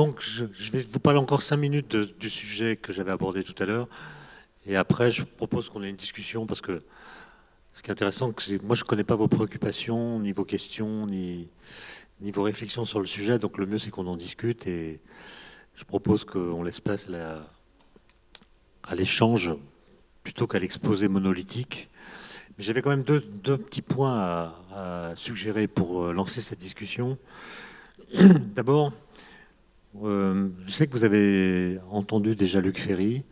Donc, je vais vous parler encore 5 minutes du sujet que j'avais abordé tout à l'heure. Et après, je propose qu'on ait une discussion parce que ce qui est intéressant, c'est moi, je ne connais pas vos préoccupations, ni vos questions, ni vos réflexions sur le sujet. Donc, le mieux, c'est qu'on en discute. Et je propose qu'on laisse place à l'échange plutôt qu'à l'exposé monolithique. Mais j'avais quand même deux petits points à suggérer pour lancer cette discussion. D'abord, je sais que vous avez entendu déjà Luc Ferry.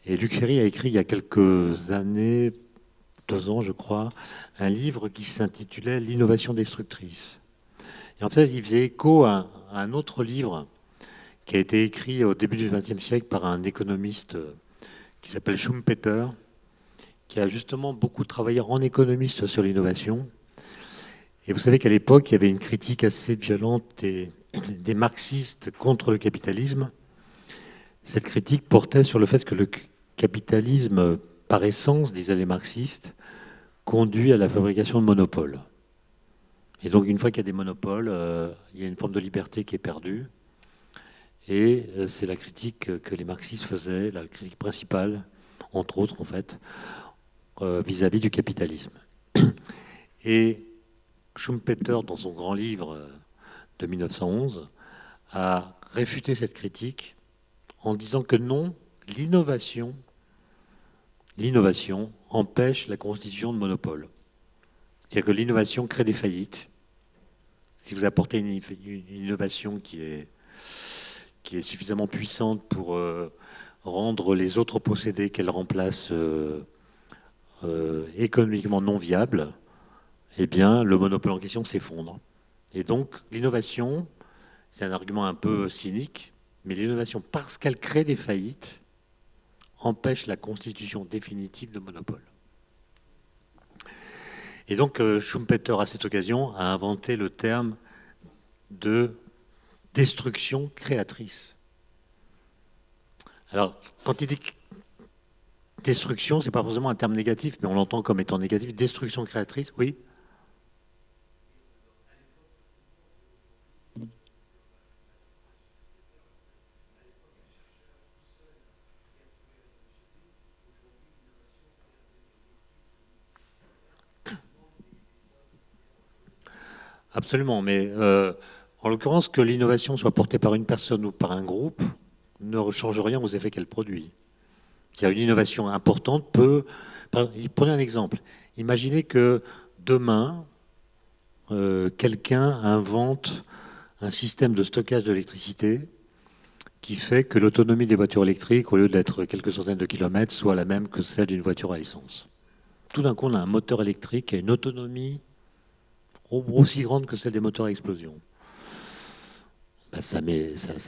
Et Luc Ferry a écrit il y a quelques années, 2 ans je crois, un livre qui s'intitulait L'innovation destructrice. Et en fait, il faisait écho à un autre livre qui a été écrit au début du XXe siècle par un économiste qui s'appelle Schumpeter, qui a justement beaucoup travaillé en économiste sur l'innovation. Et vous savez qu'à l'époque, il y avait une critique assez violente des marxistes contre le capitalisme. Cette critique portait sur le fait que le capitalisme, par essence, disaient les marxistes, conduit à la fabrication de monopoles. Et donc, une fois qu'il y a des monopoles, il y a une forme de liberté qui est perdue. Et c'est la critique que les marxistes faisaient, la critique principale, entre autres, en fait, vis-à-vis du capitalisme. Et Schumpeter, dans son grand livre de 1911, a réfuté cette critique en disant que non, l'innovation empêche la constitution de monopoles. C'est-à-dire que l'innovation crée des faillites. Si vous apportez une innovation qui est suffisamment puissante pour rendre les autres possédés qu'elle remplace économiquement non viables, eh bien, le monopole en question s'effondre. Et donc, l'innovation, c'est un argument un peu cynique, mais l'innovation, parce qu'elle crée des faillites, empêche la constitution définitive de monopole. Et donc, Schumpeter, à cette occasion, a inventé le terme de destruction créatrice. Alors, quand il dit destruction, ce n'est pas forcément un terme négatif, mais on l'entend comme étant négatif. Destruction créatrice, oui. Absolument, mais en l'occurrence, que l'innovation soit portée par une personne ou par un groupe ne change rien aux effets qu'elle produit. Il y a une innovation importante peut... Prenez un exemple. Imaginez que demain, quelqu'un invente un système de stockage d'électricité qui fait que l'autonomie des voitures électriques, au lieu d'être quelques centaines de kilomètres, soit la même que celle d'une voiture à essence. Tout d'un coup, on a un moteur électrique qui a une autonomie aussi grande que celle des moteurs à explosion. Ben, ça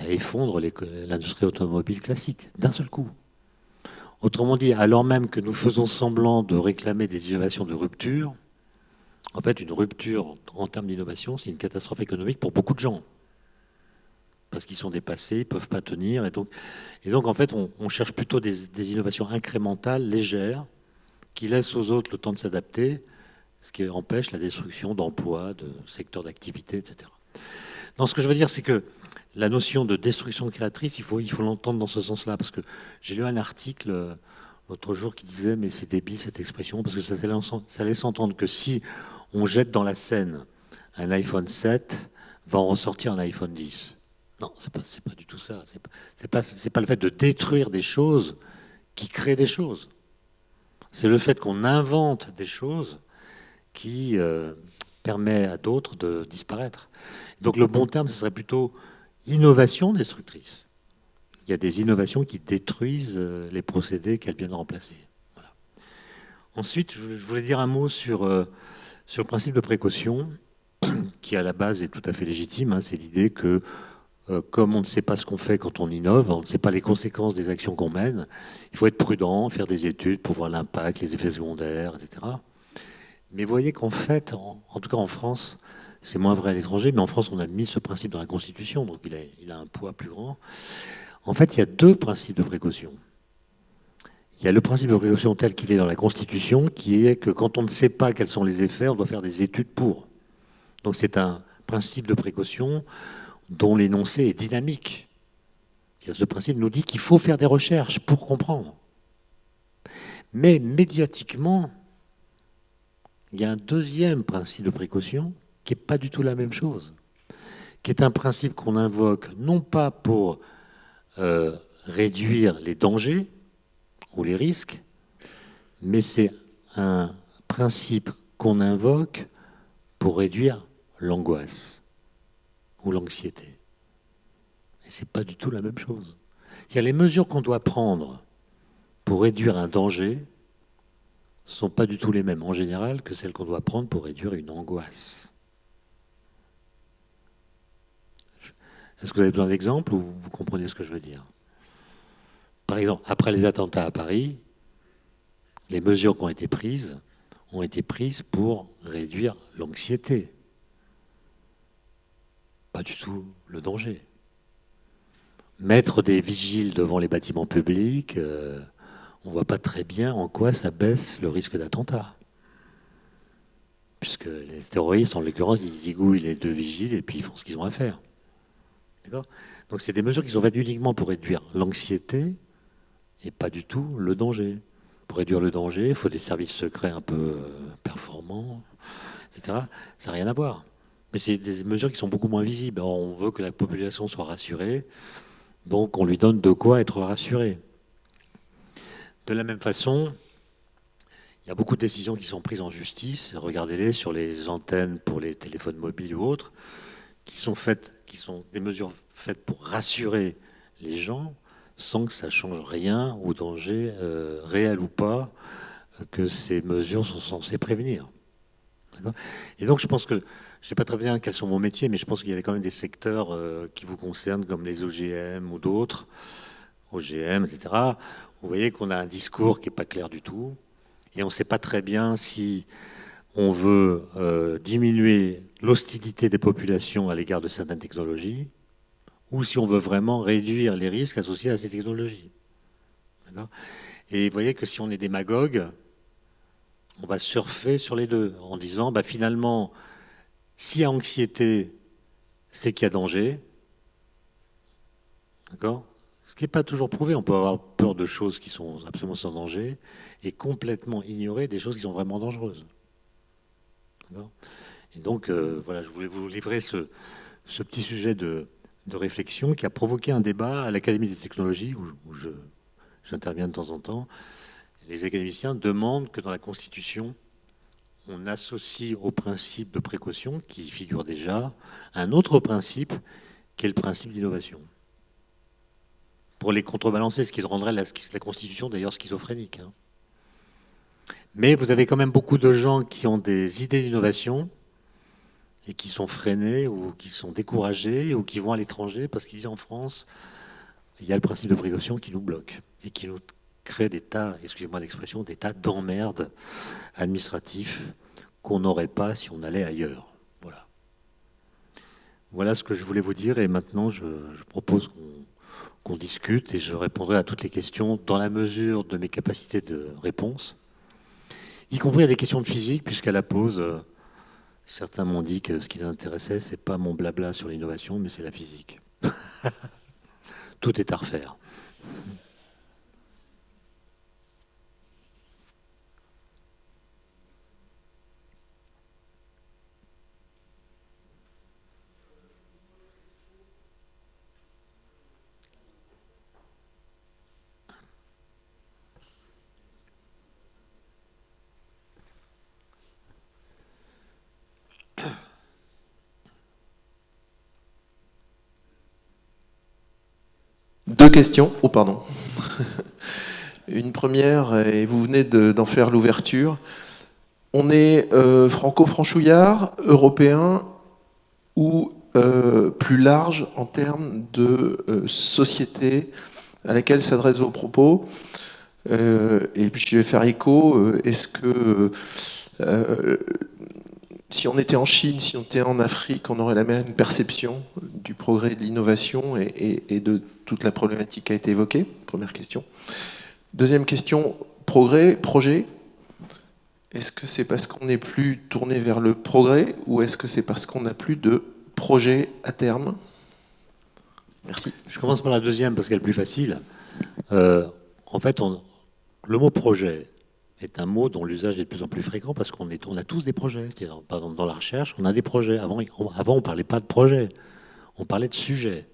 effondre l'industrie automobile classique, d'un seul coup. Autrement dit, alors même que nous faisons semblant de réclamer des innovations de rupture, en fait, une rupture en termes d'innovation, c'est une catastrophe économique pour beaucoup de gens. Parce qu'ils sont dépassés, ils ne peuvent pas tenir. Et donc en fait, on cherche plutôt des innovations incrémentales, légères, qui laissent aux autres le temps de s'adapter, ce qui empêche la destruction d'emplois, de secteurs d'activité, etc. Donc ce que je veux dire, c'est que la notion de destruction créatrice, il faut l'entendre dans ce sens-là, parce que j'ai lu un article l'autre jour qui disait, mais c'est débile cette expression, parce que ça laisse entendre que si on jette dans la Seine un iPhone 7, va en ressortir un iPhone 10. Non, c'est pas du tout ça. C'est pas le fait de détruire des choses qui crée des choses. C'est le fait qu'on invente des choses qui permet à d'autres de disparaître. Donc le bon terme, ce serait plutôt innovation destructrice. Il y a des innovations qui détruisent les procédés qu'elles viennent remplacer. Voilà. Ensuite, je voulais dire un mot sur le principe de précaution, qui à la base est tout à fait légitime. Hein. C'est l'idée que comme on ne sait pas ce qu'on fait quand on innove, on ne sait pas les conséquences des actions qu'on mène, il faut être prudent, faire des études pour voir l'impact, les effets secondaires, etc. Mais vous voyez qu'en fait, en tout cas en France, c'est moins vrai à l'étranger, mais en France, on a mis ce principe dans la Constitution, donc il a un poids plus grand. En fait, il y a deux principes de précaution. Il y a le principe de précaution tel qu'il est dans la Constitution, qui est que quand on ne sait pas quels sont les effets, on doit faire des études pour. Donc c'est un principe de précaution dont l'énoncé est dynamique. Ce principe nous dit qu'il faut faire des recherches pour comprendre. Mais médiatiquement, il y a un deuxième principe de précaution qui n'est pas du tout la même chose, qui est un principe qu'on invoque non pas pour réduire les dangers ou les risques, mais c'est un principe qu'on invoque pour réduire l'angoisse ou l'anxiété. Et ce n'est pas du tout la même chose. Il y a les mesures qu'on doit prendre pour réduire un danger ne sont pas du tout les mêmes en général que celles qu'on doit prendre pour réduire une angoisse. Est-ce que vous avez besoin d'exemples ou vous comprenez ce que je veux dire? Par exemple, après les attentats à Paris, les mesures qui ont été prises pour réduire l'anxiété. Pas du tout le danger. Mettre des vigiles devant les bâtiments publics, on ne voit pas très bien en quoi ça baisse le risque d'attentat. Puisque les terroristes, en l'occurrence, ils zigouillent les deux vigiles et puis ils font ce qu'ils ont à faire. D'accord ? Donc c'est des mesures qui sont faites uniquement pour réduire l'anxiété et pas du tout le danger. Pour réduire le danger, il faut des services secrets un peu performants, etc. Ça n'a rien à voir. Mais c'est des mesures qui sont beaucoup moins visibles. Alors, on veut que la population soit rassurée, donc on lui donne de quoi être rassuré. De la même façon, il y a beaucoup de décisions qui sont prises en justice, regardez-les sur les antennes pour les téléphones mobiles ou autres, qui sont des mesures faites pour rassurer les gens, sans que ça change rien au danger, réel ou pas, que ces mesures sont censées prévenir. Et donc je pense que, je ne sais pas très bien quels sont vos métiers, mais je pense qu'il y a quand même des secteurs qui vous concernent, comme les OGM ou d'autres, OGM, etc. Vous voyez qu'on a un discours qui n'est pas clair du tout, et on ne sait pas très bien si on veut diminuer l'hostilité des populations à l'égard de certaines technologies, ou si on veut vraiment réduire les risques associés à ces technologies. Et vous voyez que si on est démagogue, on va surfer sur les deux, en disant, finalement, s'il y a anxiété, c'est qu'il y a danger. D'accord ? Ce qui n'est pas toujours prouvé. On peut avoir peur de choses qui sont absolument sans danger et complètement ignorer des choses qui sont vraiment dangereuses. D'accord ? Et donc, voilà, je voulais vous livrer ce petit sujet de réflexion qui a provoqué un débat à l'Académie des technologies, où j'interviens de temps en temps. Les académiciens demandent que dans la Constitution, on associe au principe de précaution, qui figure déjà, un autre principe, qui est le principe d'innovation. Pour les contrebalancer, ce qui rendrait la Constitution d'ailleurs schizophrénique. Mais vous avez quand même beaucoup de gens qui ont des idées d'innovation et qui sont freinés ou qui sont découragés ou qui vont à l'étranger parce qu'ils disent en France, il y a le principe de précaution qui nous bloque et qui nous crée des tas, excusez-moi l'expression, des tas d'emmerdes administratifs qu'on n'aurait pas si on allait ailleurs. Voilà. Voilà ce que je voulais vous dire et maintenant je propose qu'on discute et je répondrai à toutes les questions dans la mesure de mes capacités de réponse, y compris à des questions de physique, puisqu'à la pause, certains m'ont dit que ce qui les intéressait, c'est pas mon blabla sur l'innovation, mais c'est la physique. Tout est à refaire. Deux questions. Oh, pardon. Une première, et vous venez d'en faire l'ouverture. On est franco-franchouillard, européen ou plus large en termes de société à laquelle s'adressent vos propos. Et puis je vais faire écho. Est-ce que si on était en Chine, si on était en Afrique, on aurait la même perception du progrès et de l'innovation et de toute la problématique qui a été évoquée? Première question. Deuxième question, progrès, projet. Est-ce que c'est parce qu'on n'est plus tourné vers le progrès ou est-ce que c'est parce qu'on n'a plus de projet à terme? Merci. Je commence par la deuxième parce qu'elle est plus facile. En fait, le mot projet est un mot dont l'usage est de plus en plus fréquent parce on a tous des projets. Par exemple, dans la recherche, on a des projets. Avant, on ne parlait pas de projet, on parlait de sujets.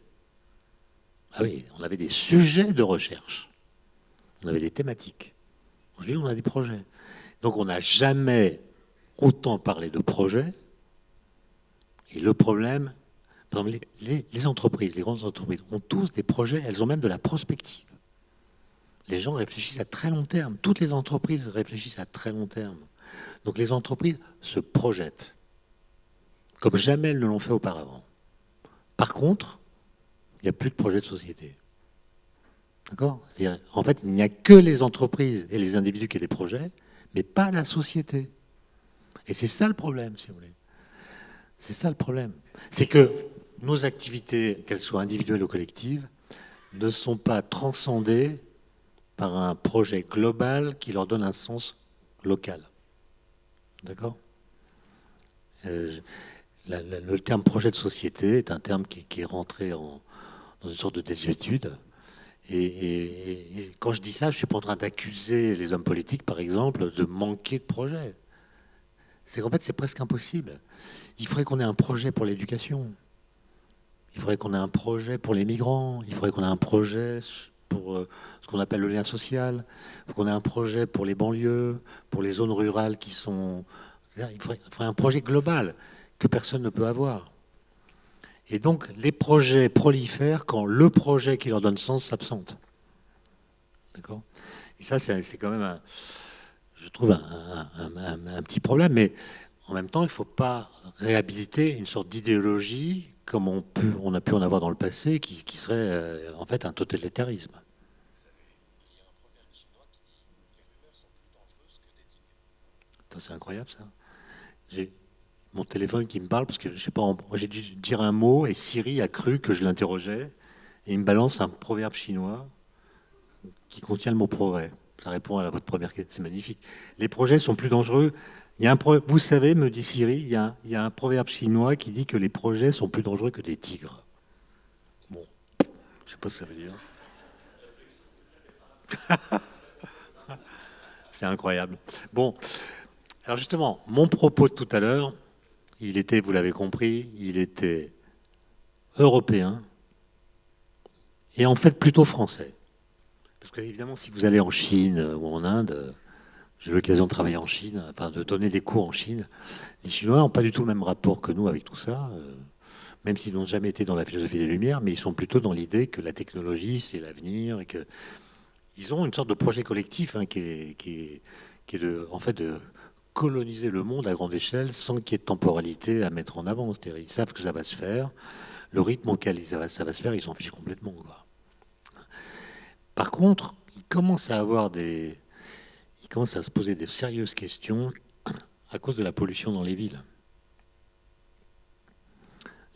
Ah oui, on avait des sujets de recherche. On avait des thématiques. Aujourd'hui, on a des projets. Donc, on n'a jamais autant parlé de projets. Et le problème, par exemple, les entreprises, les grandes entreprises ont tous des projets, elles ont même de la prospective. Les gens réfléchissent à très long terme. Toutes les entreprises réfléchissent à très long terme. Donc les entreprises se projettent comme jamais elles ne l'ont fait auparavant. Par contre, il n'y a plus de projet de société. D'accord ? En fait, il n'y a que les entreprises et les individus qui ont des projets, mais pas la société. Et c'est ça le problème, si vous voulez. C'est ça le problème. C'est que nos activités, qu'elles soient individuelles ou collectives, ne sont pas transcendées par un projet global qui leur donne un sens local. D'accord ? Le terme projet de société est un terme qui est rentré dans une sorte de désuétude. Et quand je dis ça, je ne suis pas en train d'accuser les hommes politiques, par exemple, de manquer de projets. C'est qu'en fait, c'est presque impossible. Il faudrait qu'on ait un projet pour l'éducation. Il faudrait qu'on ait un projet pour les migrants. Il faudrait qu'on ait un projet pour ce qu'on appelle le lien social. Il faut qu'on ait un projet pour les banlieues, pour les zones rurales qui sont... Il faudrait un projet global que personne ne peut avoir. Et donc, les projets prolifèrent quand le projet qui leur donne sens s'absente. D'accord ? Et ça, c'est quand même, je trouve, un petit problème. Mais en même temps, il ne faut pas réhabiliter une sorte d'idéologie comme on a pu en avoir dans le passé, qui serait en fait un totalitarisme. C'est incroyable, ça. J'ai mon téléphone qui me parle parce que je sais pas, j'ai dû dire un mot et Siri a cru que je l'interrogeais et il me balance un proverbe chinois qui contient le mot progrès. Ça répond à votre première question. C'est magnifique. Les projets sont plus dangereux. Vous savez, me dit Siri, il y a un proverbe chinois qui dit que les projets sont plus dangereux que des tigres. Bon, je sais pas ce que ça veut dire. C'est incroyable. Bon, alors justement, mon propos de tout à l'heure, il était, vous l'avez compris, il était européen et en fait plutôt français. Parce que évidemment, si vous allez en Chine ou en Inde, j'ai eu l'occasion de travailler en Chine, enfin de donner des cours en Chine, les Chinois n'ont pas du tout le même rapport que nous avec tout ça, même s'ils n'ont jamais été dans la philosophie des Lumières, mais ils sont plutôt dans l'idée que la technologie, c'est l'avenir, et qu'ils ont une sorte de projet collectif qui est en fait de coloniser le monde à grande échelle sans qu'il y ait de temporalité à mettre en avant. C'est-à-dire, ils savent que ça va se faire, le rythme auquel ça va se faire, ils s'en fichent complètement, quoi. Par contre, ils commencent à se poser de sérieuses questions à cause de la pollution dans les villes.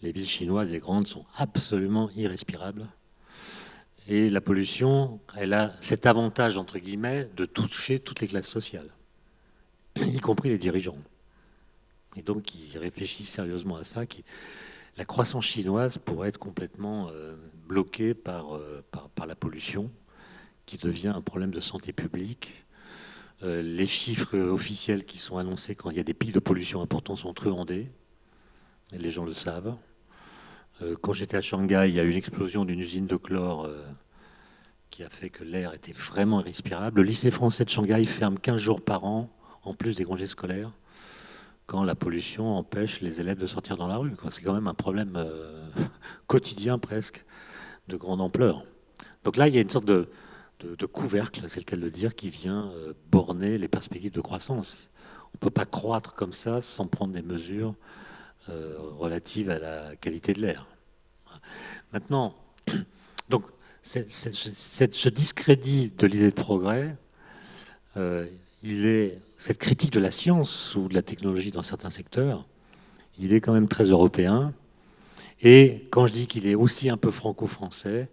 Les villes chinoises et grandes sont absolument irrespirables. Et la pollution, elle a cet avantage, entre guillemets, de toucher toutes les classes sociales, y compris les dirigeants. Et donc, ils réfléchissent sérieusement à ça. La croissance chinoise pourrait être complètement bloquée par la pollution, qui devient un problème de santé publique. Les chiffres officiels qui sont annoncés quand il y a des pics de pollution importants sont truandés. Et les gens le savent. Quand j'étais à Shanghai, il y a eu une explosion d'une usine de chlore qui a fait que l'air était vraiment irrespirable. Le lycée français de Shanghai ferme 15 jours par an, en plus des congés scolaires, quand la pollution empêche les élèves de sortir dans la rue. C'est quand même un problème quotidien presque, de grande ampleur. Donc là, il y a une sorte de couvercle, c'est le cas de le dire, qui vient borner les perspectives de croissance. On ne peut pas croître comme ça sans prendre des mesures relatives à la qualité de l'air. Maintenant, donc, ce discrédit de l'idée de progrès, cette critique de la science ou de la technologie dans certains secteurs, il est quand même très européen. Et quand je dis qu'il est aussi un peu franco-français,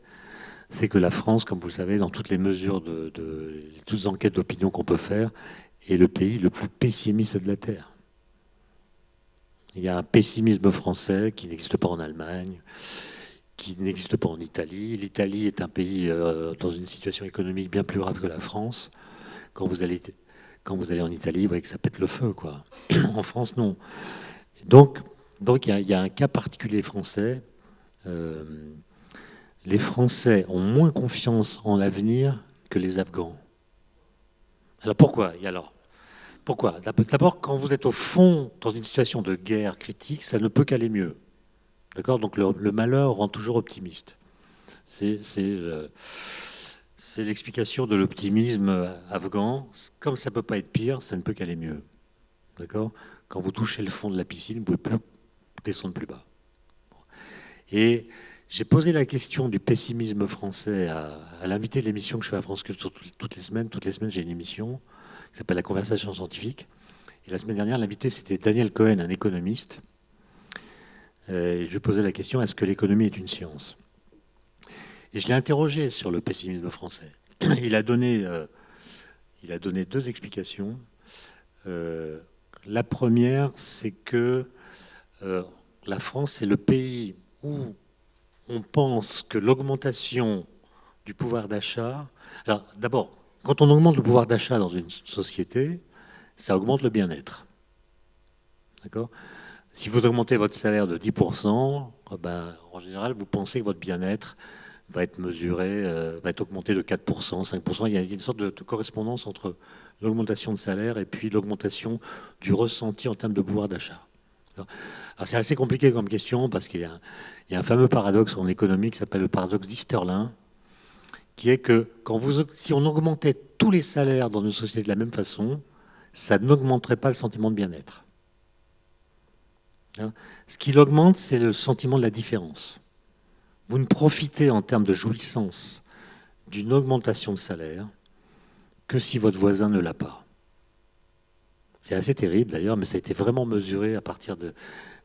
c'est que la France, comme vous le savez, dans toutes les mesures toutes les enquêtes d'opinion qu'on peut faire, est le pays le plus pessimiste de la Terre. Il y a un pessimisme français qui n'existe pas en Allemagne, qui n'existe pas en Italie. L'Italie est un pays dans une situation économique bien plus grave que la France. Quand vous allez en Italie, vous voyez que ça pète le feu, quoi. En France, non. Donc il y a un cas particulier français. Euh, les Français ont moins confiance en l'avenir que les Afghans. Alors pourquoi? Pourquoi? D'abord, quand vous êtes au fond dans une situation de guerre critique, ça ne peut qu'aller mieux. D'accord? Donc le malheur rend toujours optimiste. C'est l'explication de l'optimisme afghan. Comme ça ne peut pas être pire, ça ne peut qu'aller mieux. D'accord? Quand vous touchez le fond de la piscine, vous ne pouvez plus descendre plus bas. Et j'ai posé la question du pessimisme français à l'invité de l'émission que je fais à France Culture toutes les semaines. Toutes les semaines, j'ai une émission qui s'appelle La Conversation Scientifique. Et la semaine dernière, l'invité, c'était Daniel Cohen, un économiste. Et je posais la question, est-ce que l'économie est une science? Et je l'ai interrogé sur le pessimisme français. Il a donné deux explications. La première, c'est que la France, c'est le pays où on pense que l'augmentation du pouvoir d'achat... Alors d'abord, quand on augmente le pouvoir d'achat dans une société, ça augmente le bien-être. D'accord? Si vous augmentez votre salaire de 10%, ben, en général, vous pensez que votre bien-être va être mesuré, va être augmenté de 4%, 5%. Il y a une sorte de correspondance entre l'augmentation de salaire et puis l'augmentation du ressenti en termes de pouvoir d'achat. Alors c'est assez compliqué comme question parce qu'il y a un fameux paradoxe en économie qui s'appelle le paradoxe d'Easterlin, qui est que si on augmentait tous les salaires dans une société de la même façon, ça n'augmenterait pas le sentiment de bien-être. Ce qui l'augmente, c'est le sentiment de la différence. Vous ne profitez en termes de jouissance d'une augmentation de salaire que si votre voisin ne l'a pas. C'est assez terrible d'ailleurs, mais ça a été vraiment mesuré à partir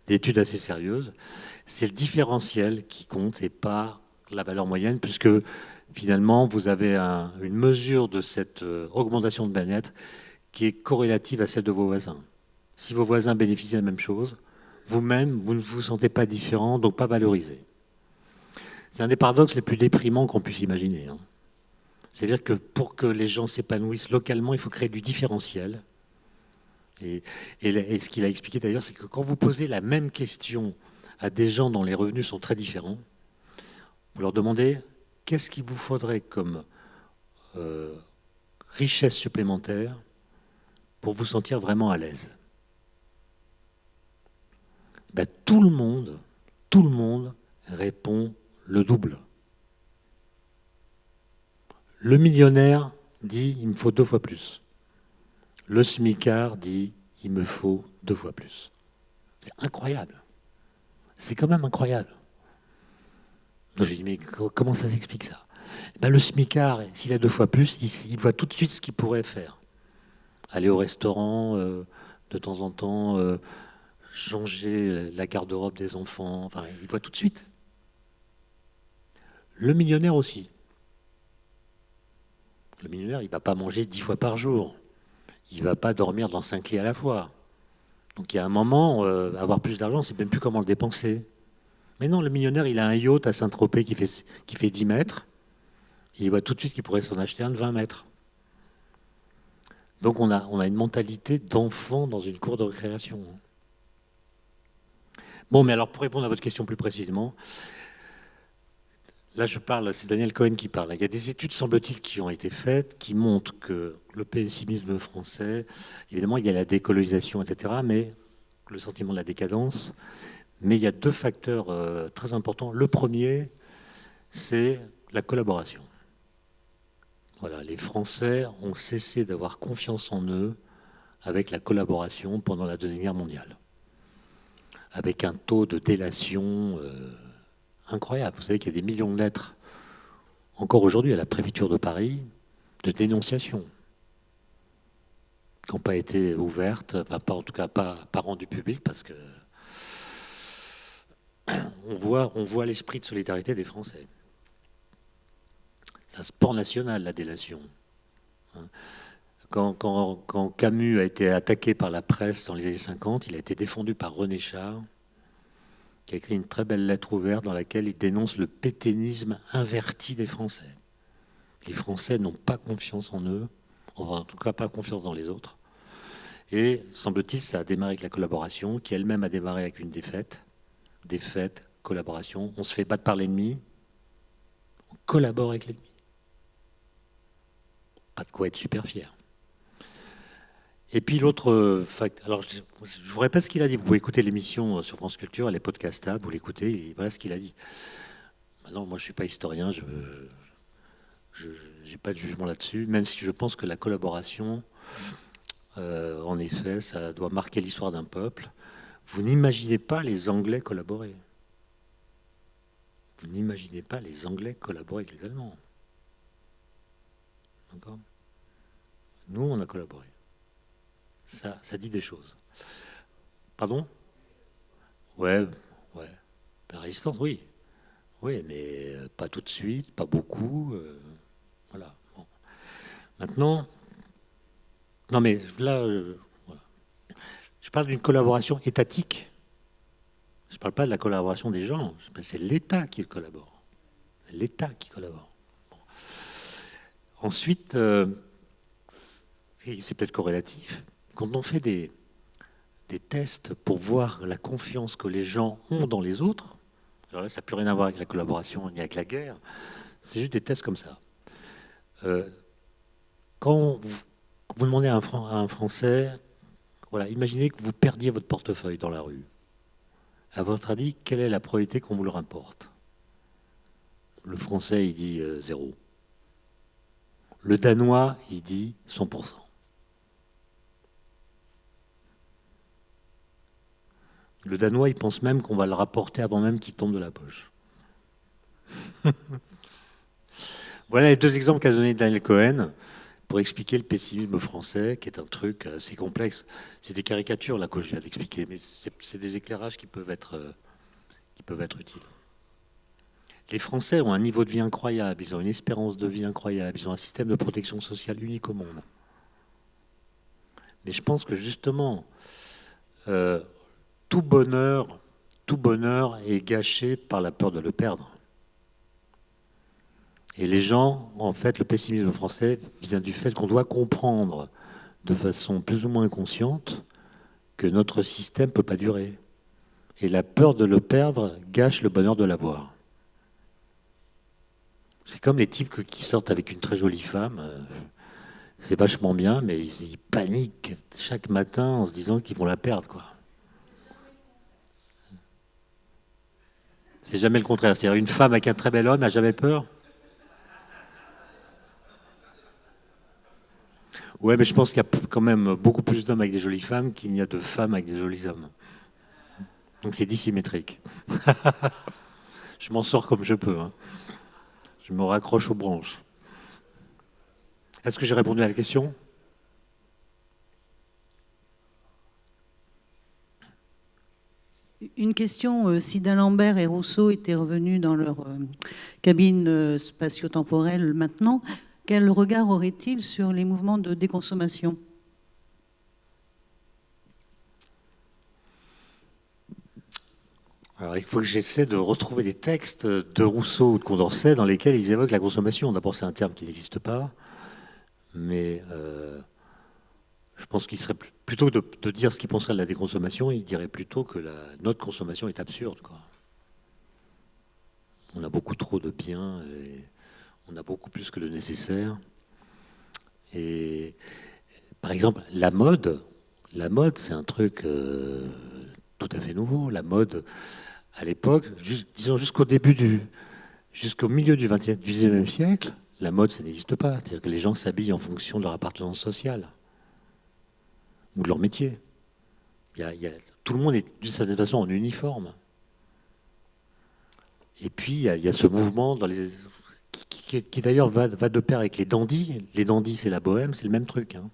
d'études assez sérieuses. C'est le différentiel qui compte et pas la valeur moyenne, puisque finalement vous avez une mesure de cette augmentation de bien-être qui est corrélative à celle de vos voisins. Si vos voisins bénéficient de la même chose, vous-même, vous ne vous sentez pas différent, donc pas valorisé. C'est un des paradoxes les plus déprimants qu'on puisse imaginer. C'est-à-dire que pour que les gens s'épanouissent localement, il faut créer du différentiel. Et ce qu'il a expliqué d'ailleurs, c'est que quand vous posez la même question à des gens dont les revenus sont très différents, vous leur demandez qu'est-ce qu'il vous faudrait comme richesse supplémentaire pour vous sentir vraiment à l'aise. Ben, tout le monde répond le double. Le millionnaire dit il me faut 2 fois plus. Le smicard dit il me faut 2 fois plus. C'est incroyable. C'est quand même incroyable. Donc j'ai dit mais comment ça s'explique ça? Ben, le smicard, s'il a 2 fois plus, il voit tout de suite ce qu'il pourrait faire. Aller au restaurant de temps en temps, changer la garde-robe des enfants, enfin, il voit tout de suite. Le millionnaire aussi. Le millionnaire, il ne va pas manger 10 fois par jour. Il ne va pas dormir dans 5 lits à la fois. Donc il y a un moment, avoir plus d'argent, c'est même plus comment le dépenser. Mais non, le millionnaire, il a un yacht à Saint-Tropez qui fait 10 mètres. Et il voit tout de suite qu'il pourrait s'en acheter un de 20 mètres. Donc on a une mentalité d'enfant dans une cour de récréation. Bon, mais alors pour répondre à votre question plus précisément, là je parle, c'est Daniel Cohen qui parle. Il y a des études, semble-t-il, qui ont été faites qui montrent que le pessimisme français, évidemment il y a la décolonisation, etc., mais le sentiment de la décadence, mais il y a 2 facteurs très importants. Le premier, c'est la collaboration. Voilà, les Français ont cessé d'avoir confiance en eux avec la collaboration pendant la Deuxième Guerre mondiale, avec un taux de délation incroyable. Vous savez qu'il y a des millions de lettres, encore aujourd'hui, à la préfecture de Paris, de dénonciation, qui n'ont pas été ouvertes, enfin, en tout cas pas rendues publiques, parce que on voit l'esprit de solidarité des Français. C'est un sport national, la délation. Quand Camus a été attaqué par la presse dans les années 50, il a été défendu par René Char, qui a écrit une très belle lettre ouverte dans laquelle il dénonce le pétainisme inverti des Français. Les Français n'ont pas confiance en eux, en tout cas pas confiance dans les autres. Et semble-t-il, ça a démarré avec la collaboration, qui elle-même a démarré avec une défaite. Défaite, collaboration. On se fait battre par l'ennemi, on collabore avec l'ennemi. Pas de quoi être super fier. Et puis l'autre fact, alors je vous répète ce qu'il a dit. Vous pouvez écouter l'émission sur France Culture, elle est podcastable, vous l'écoutez, et voilà ce qu'il a dit. Maintenant, moi je ne suis pas historien, je n'ai pas de jugement là-dessus, même si je pense que la collaboration, en effet, ça doit marquer l'histoire d'un peuple. Vous n'imaginez pas les Anglais collaborer. Vous n'imaginez pas les Anglais collaborer avec les Allemands. D'accord ? Nous, on a collaboré. Ça dit des choses. Pardon ? Ouais. La résistance, oui. Oui, mais pas tout de suite, pas beaucoup. Voilà. Bon. Maintenant, non mais là, voilà. Je parle d'une collaboration étatique. Je ne parle pas de la collaboration des gens. C'est l'État qui collabore. L'État qui collabore. Bon. Ensuite, c'est peut-être corrélatif. Quand on fait des tests pour voir la confiance que les gens ont dans les autres, alors là, ça n'a plus rien à voir avec la collaboration ni avec la guerre, c'est juste des tests comme ça. Quand vous demandez à un Français, voilà, imaginez que vous perdiez votre portefeuille dans la rue. À votre avis, quelle est la probabilité qu'on vous le rapporte ? Le Français, il dit 0. Le Danois, il dit 100%. Le Danois, il pense même qu'on va le rapporter avant même qu'il tombe de la poche. Voilà les deux exemples qu'a donné Daniel Cohen pour expliquer le pessimisme français, qui est un truc assez complexe. C'est des caricatures, là, que je viens d'expliquer, mais c'est des éclairages qui peuvent être utiles. Les Français ont un niveau de vie incroyable, ils ont une espérance de vie incroyable, ils ont un système de protection sociale unique au monde. Mais je pense que justement, tout bonheur est gâché par la peur de le perdre. Et les gens, en fait, le pessimisme français vient du fait qu'on doit comprendre de façon plus ou moins inconsciente que notre système ne peut pas durer. Et la peur de le perdre gâche le bonheur de l'avoir. C'est comme les types qui sortent avec une très jolie femme. C'est vachement bien, mais ils paniquent chaque matin en se disant qu'ils vont la perdre, quoi. C'est jamais le contraire. C'est-à-dire une femme avec un très bel homme n'a jamais peur. Ouais, mais je pense qu'il y a quand même beaucoup plus d'hommes avec des jolies femmes qu'il n'y a de femmes avec des jolis hommes. Donc c'est dissymétrique. Je m'en sors comme je peux. Hein. Je me raccroche aux branches. Est-ce que j'ai répondu à la question ? Une question, si d'Alembert et Rousseau étaient revenus dans leur cabine spatio-temporelle maintenant, quel regard auraient-ils sur les mouvements de déconsommation ? Alors, il faut que j'essaie de retrouver des textes de Rousseau ou de Condorcet dans lesquels ils évoquent la consommation. D'abord, c'est un terme qui n'existe pas, mais je pense qu'il serait plutôt que de dire ce qu'il penserait de la déconsommation, il dirait plutôt que notre consommation est absurde, quoi. On a beaucoup trop de biens, et on a beaucoup plus que le nécessaire. Et par exemple, la mode, c'est un truc tout à fait nouveau. La mode, à l'époque, disons jusqu'au milieu du XIXe siècle, la mode, ça n'existe pas. C'est-à-dire que les gens s'habillent en fonction de leur appartenance sociale ou de leur métier. Tout le monde est d'une certaine façon en uniforme. Et puis, il y a ce mouvement qui d'ailleurs va de pair avec les dandys. Les dandys, c'est la bohème, c'est le même truc. Hein.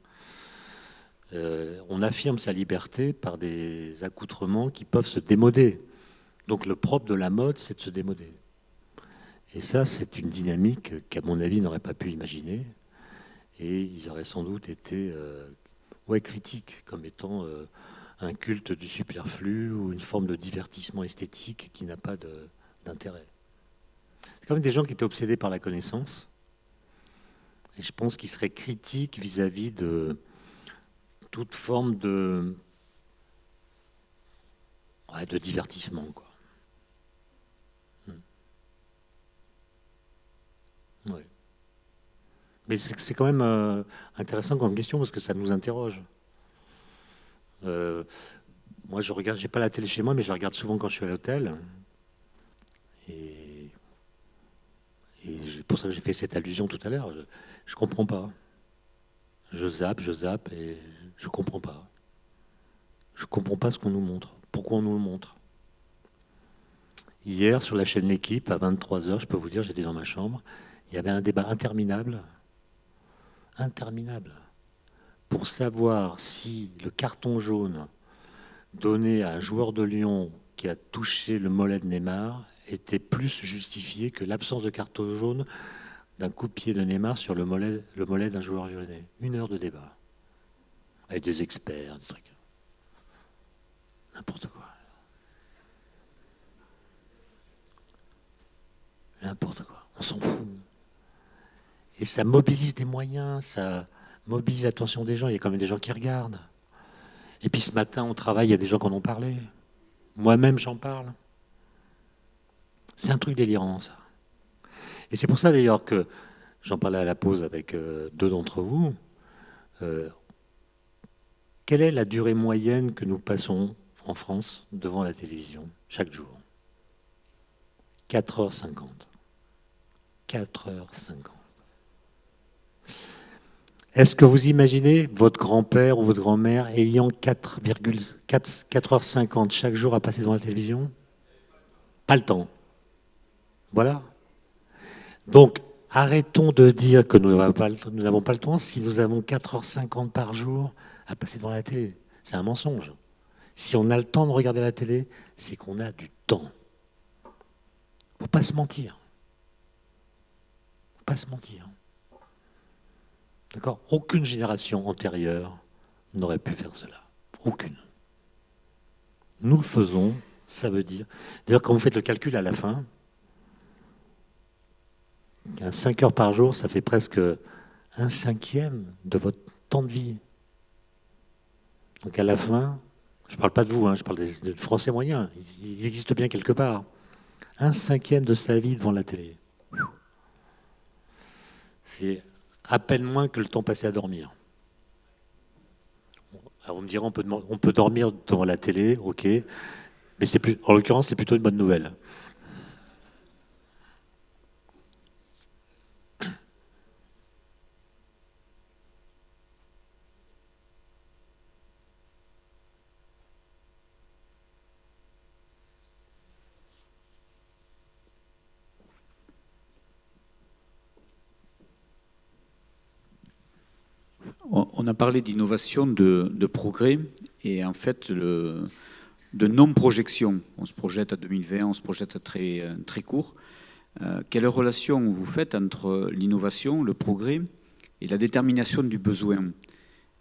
On affirme sa liberté par des accoutrements qui peuvent se démoder. Donc le propre de la mode, c'est de se démoder. Et ça, c'est une dynamique qu'à mon avis, ils n'auraient pas pu imaginer. Et ils auraient sans doute été critiques comme étant un culte du superflu ou une forme de divertissement esthétique qui n'a pas d'intérêt. C'est quand même des gens qui étaient obsédés par la connaissance. Et je pense qu'ils seraient critiques vis-à-vis de toute forme de divertissement, quoi. Ouais. Mais c'est quand même intéressant comme question parce que ça nous interroge. Moi, je regarde, j'ai pas la télé chez moi, mais je la regarde souvent quand je suis à l'hôtel. Et c'est pour ça que j'ai fait cette allusion tout à l'heure. Je comprends pas. Je zappe, et je comprends pas. Je comprends pas ce qu'on nous montre. Pourquoi on nous le montre? Hier, sur la chaîne L'Équipe, à 23h, je peux vous dire, j'étais dans ma chambre, il y avait un débat interminable, pour savoir si le carton jaune donné à un joueur de Lyon qui a touché le mollet de Neymar était plus justifié que l'absence de carton jaune d'un coup de pied de Neymar sur le mollet d'un joueur lyonnais. 1 heure de débat. Avec des experts, des trucs. N'importe quoi. N'importe quoi. On s'en fout. Et ça mobilise des moyens, ça mobilise l'attention des gens. Il y a quand même des gens qui regardent. Et puis ce matin, au travail, il y a des gens qui en ont parlé. Moi-même, j'en parle. C'est un truc délirant, ça. Et c'est pour ça, d'ailleurs, que j'en parlais à la pause avec 2 d'entre vous. Quelle est la durée moyenne que nous passons en France devant la télévision chaque jour? 4h50. 4h50. Est-ce que vous imaginez votre grand-père ou votre grand-mère ayant 4h50 chaque jour à passer devant la télévision? Pas le temps. Voilà. Donc, arrêtons de dire que nous n'avons pas le temps si nous avons 4h50 par jour à passer devant la télé. C'est un mensonge. Si on a le temps de regarder la télé, c'est qu'on a du temps. Faut pas se mentir. Faut pas se mentir. D'accord? Aucune génération antérieure n'aurait pu faire cela. Aucune. Nous le faisons, ça veut dire... D'ailleurs, quand vous faites le calcul à la fin, 5 heures par jour, ça fait presque 1/5 de votre temps de vie. Donc à la fin, je ne parle pas de vous, je parle des Français moyens, il existe bien quelque part. 1/5 de sa vie devant la télé. C'est à peine moins que le temps passé à dormir. Alors on me dira, on peut dormir devant la télé, ok, mais en l'occurrence, c'est plutôt une bonne nouvelle. On a parlé d'innovation, de progrès, et en fait de non-projection. On se projette à 2020, on se projette à très, très court. Quelle relation vous faites entre l'innovation, le progrès et la détermination du besoin?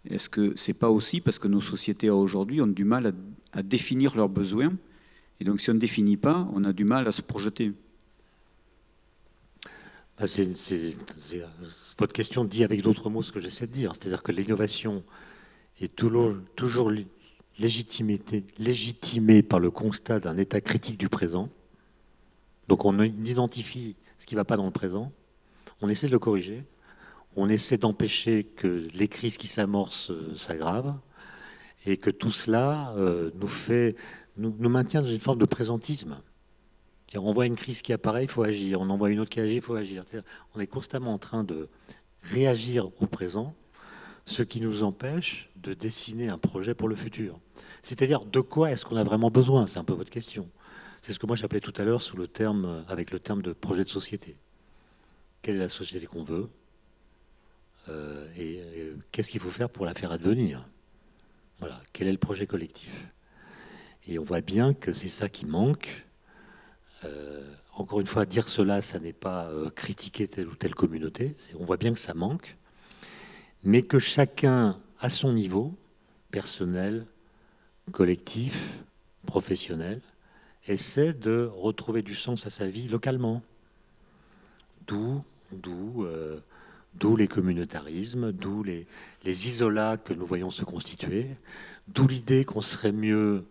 Est-ce que c'est pas aussi parce que nos sociétés aujourd'hui ont du mal à définir leurs besoins, et donc si on ne définit pas, on a du mal à se projeter? Votre question dit avec d'autres mots ce que j'essaie de dire. C'est-à-dire que l'innovation est toujours légitimée par le constat d'un état critique du présent. Donc on identifie ce qui ne va pas dans le présent, on essaie de le corriger, on essaie d'empêcher que les crises qui s'amorcent s'aggravent, et que tout cela nous maintient dans une forme de présentisme. On voit une crise qui apparaît, il faut agir. On en voit une autre qui agit, il faut agir. On est constamment en train de réagir au présent, ce qui nous empêche de dessiner un projet pour le futur. C'est-à-dire, de quoi est-ce qu'on a vraiment besoin? C'est un peu votre question. C'est ce que moi j'appelais tout à l'heure avec le terme de projet de société. Quelle est la société qu'on veut? Et qu'est-ce qu'il faut faire pour la faire advenir? Voilà. Quel est le projet collectif? Et on voit bien que c'est ça qui manque. Encore une fois, dire cela, ça n'est pas critiquer telle ou telle communauté. On voit bien que ça manque, mais que chacun, à son niveau, personnel, collectif, professionnel, essaie de retrouver du sens à sa vie localement. D'où les communautarismes, d'où les isolats que nous voyons se constituer, d'où l'idée qu'on serait mieux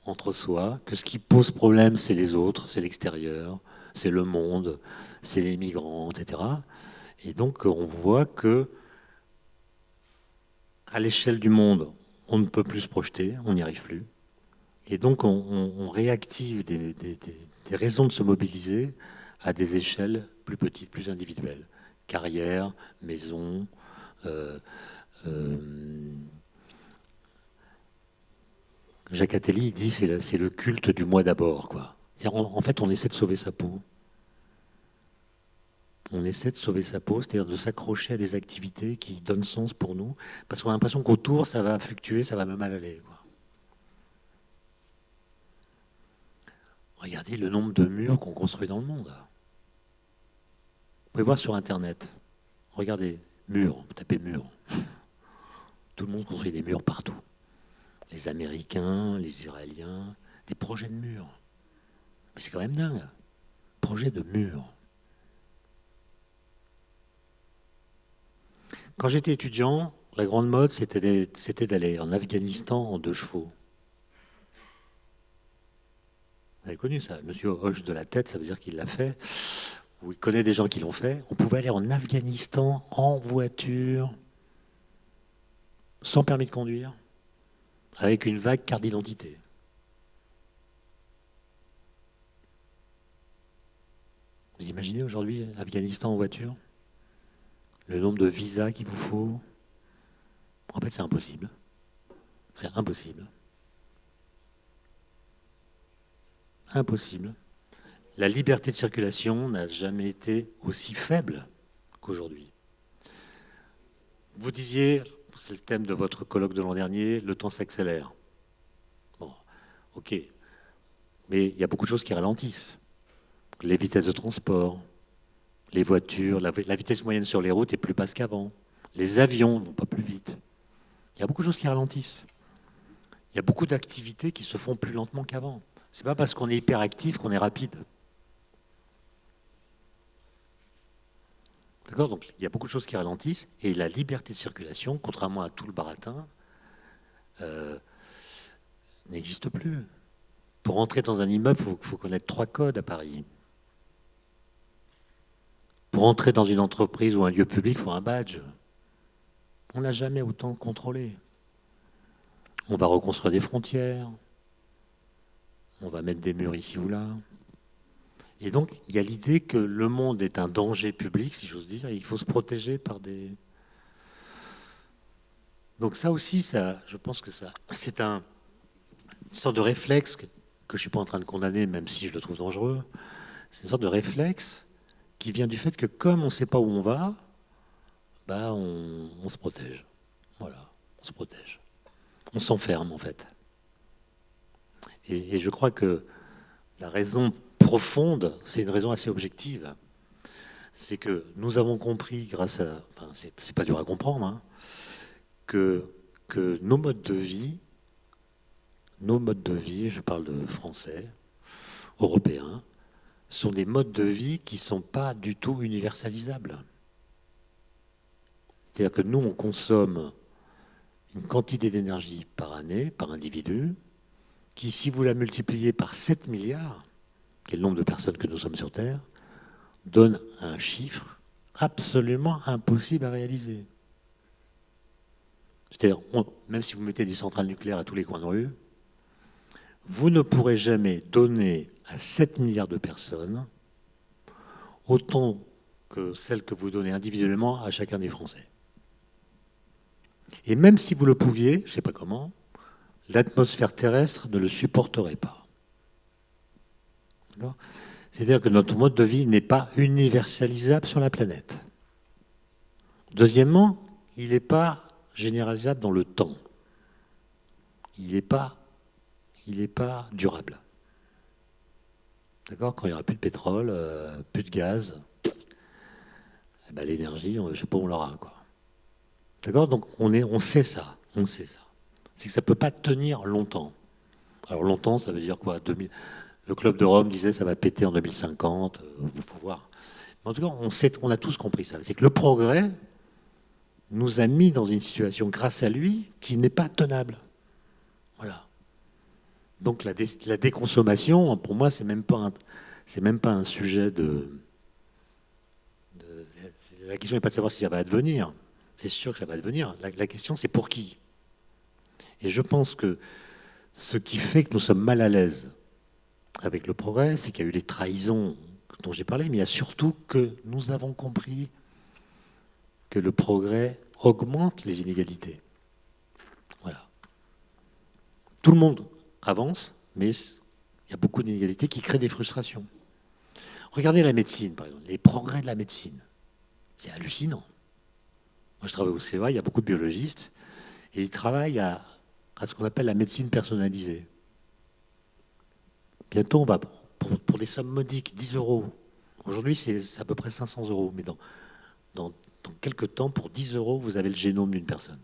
entre soi, que ce qui pose problème, c'est les autres, c'est l'extérieur, c'est le monde, c'est les migrants, etc. Et donc, on voit que, à l'échelle du monde, on ne peut plus se projeter, on n'y arrive plus. Et donc, on réactive des raisons de se mobiliser à des échelles plus petites, plus individuelles. Carrière, maison, Jacques Attali dit c'est le culte du moi d'abord, quoi. En fait, on essaie de sauver sa peau. On essaie de sauver sa peau, c'est-à-dire de s'accrocher à des activités qui donnent sens pour nous, parce qu'on a l'impression qu'autour, ça va fluctuer, ça va même mal aller, quoi. Regardez le nombre de murs qu'on construit dans le monde. Vous pouvez voir sur Internet. Regardez, murs, vous tapez murs. Tout le monde construit des murs partout. Les Américains, les Israéliens, des projets de murs. Mais c'est quand même dingue. Projet de murs. Quand j'étais étudiant, la grande mode, c'était d'aller en Afghanistan en 2 chevaux. Vous avez connu ça. Monsieur hoche de la tête, ça veut dire qu'il l'a fait. Ou il connaît des gens qui l'ont fait. On pouvait aller en Afghanistan en voiture, sans permis de conduire, avec une vague carte d'identité. Vous imaginez aujourd'hui Afghanistan en voiture? Le nombre de visas qu'il vous faut? En fait, c'est impossible. C'est impossible. Impossible. La liberté de circulation n'a jamais été aussi faible qu'aujourd'hui. Vous disiez, c'est le thème de votre colloque de l'an dernier, le temps s'accélère. Bon, ok. Mais il y a beaucoup de choses qui ralentissent. Les vitesses de transport, les voitures, la vitesse moyenne sur les routes est plus basse qu'avant. Les avions ne vont pas plus vite. Il y a beaucoup de choses qui ralentissent. Il y a beaucoup d'activités qui se font plus lentement qu'avant. C'est pas parce qu'on est hyperactif qu'on est rapide. D'accord? Donc il y a beaucoup de choses qui ralentissent et la liberté de circulation, contrairement à tout le baratin, n'existe plus. Pour entrer dans un immeuble, il faut connaître 3 codes à Paris. Pour entrer dans une entreprise ou un lieu public, il faut un badge. On n'a jamais autant contrôlé. On va reconstruire des frontières. On va mettre des murs ici ou là. Et donc, il y a l'idée que le monde est un danger public, si j'ose dire, et il faut se protéger par des... Donc ça aussi, je pense que c'est une sorte de réflexe que je ne suis pas en train de condamner, même si je le trouve dangereux. C'est une sorte de réflexe qui vient du fait que comme on ne sait pas où on va, on se protège. Voilà, on se protège. On s'enferme, en fait. Et je crois que la raison profonde, c'est une raison assez objective. C'est que nous avons compris, grâce à... Enfin, c'est pas dur à comprendre, hein, que nos modes de vie, je parle de français, européens, sont des modes de vie qui ne sont pas du tout universalisables. C'est-à-dire que nous, on consomme une quantité d'énergie par année, par individu, qui, si vous la multipliez par 7 milliards, qui est le nombre de personnes que nous sommes sur Terre, donne un chiffre absolument impossible à réaliser. C'est-à-dire, même si vous mettez des centrales nucléaires à tous les coins de rue, vous ne pourrez jamais donner à 7 milliards de personnes autant que celles que vous donnez individuellement à chacun des Français. Et même si vous le pouviez, je ne sais pas comment, l'atmosphère terrestre ne le supporterait pas. C'est-à-dire que notre mode de vie n'est pas universalisable sur la planète. Deuxièmement, il n'est pas généralisable dans le temps. Il n'est pas durable. D'accord? Quand il n'y aura plus de pétrole, plus de gaz, l'énergie, je ne sais pas où on l'aura, quoi. D'accord? Donc on sait ça. On sait ça. c'est que ça ne peut pas tenir longtemps. Alors longtemps, ça veut dire quoi? Le Club de Rome disait ça va péter en 2050, il faut voir. Mais en tout cas, on a tous compris ça. C'est que le progrès nous a mis dans une situation, grâce à lui, qui n'est pas tenable. Voilà. Donc la déconsommation, pour moi, c'est même pas un sujet la question n'est pas de savoir si ça va advenir. C'est sûr que ça va advenir. La question, c'est pour qui? Et je pense que ce qui fait que nous sommes mal à l'aise avec le progrès, c'est qu'il y a eu les trahisons dont j'ai parlé, mais il y a surtout que nous avons compris que le progrès augmente les inégalités. Voilà. Tout le monde avance, mais il y a beaucoup d'inégalités qui créent des frustrations. Regardez la médecine, par exemple, les progrès de la médecine. C'est hallucinant. Moi, je travaille au CEA, il y a beaucoup de biologistes, et ils travaillent à ce qu'on appelle la médecine personnalisée. Bientôt, on va, pour des sommes modiques, 10 euros. Aujourd'hui, c'est à peu près 500 euros, mais dans quelques temps, pour 10 euros, vous avez le génome d'une personne.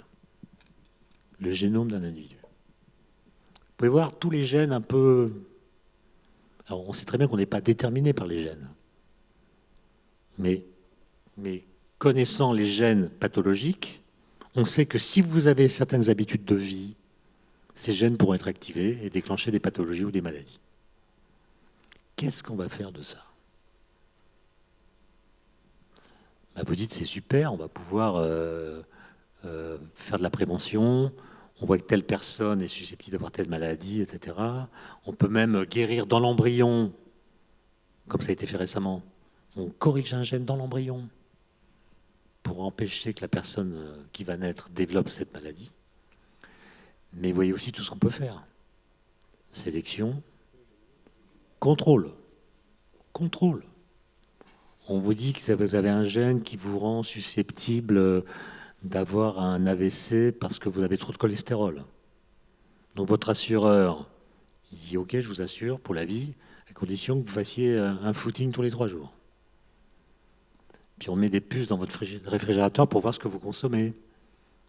Le génome d'un individu. Vous pouvez voir tous les gènes un peu... Alors, on sait très bien qu'on n'est pas déterminé par les gènes. Mais connaissant les gènes pathologiques, on sait que si vous avez certaines habitudes de vie, ces gènes pourront être activés et déclencher des pathologies ou des maladies. Qu'est-ce qu'on va faire de ça? Vous dites c'est super, on va pouvoir faire de la prévention, on voit que telle personne est susceptible d'avoir telle maladie, etc. On peut même guérir dans l'embryon, comme ça a été fait récemment. On corrige un gène dans l'embryon pour empêcher que la personne qui va naître développe cette maladie. Mais vous voyez aussi tout ce qu'on peut faire. Sélection, contrôle. Contrôle. On vous dit que vous avez un gène qui vous rend susceptible d'avoir un AVC parce que vous avez trop de cholestérol. Donc votre assureur, il dit « Ok, je vous assure pour la vie, à condition que vous fassiez un footing tous les 3 jours. » Puis on met des puces dans votre réfrigérateur pour voir ce que vous consommez.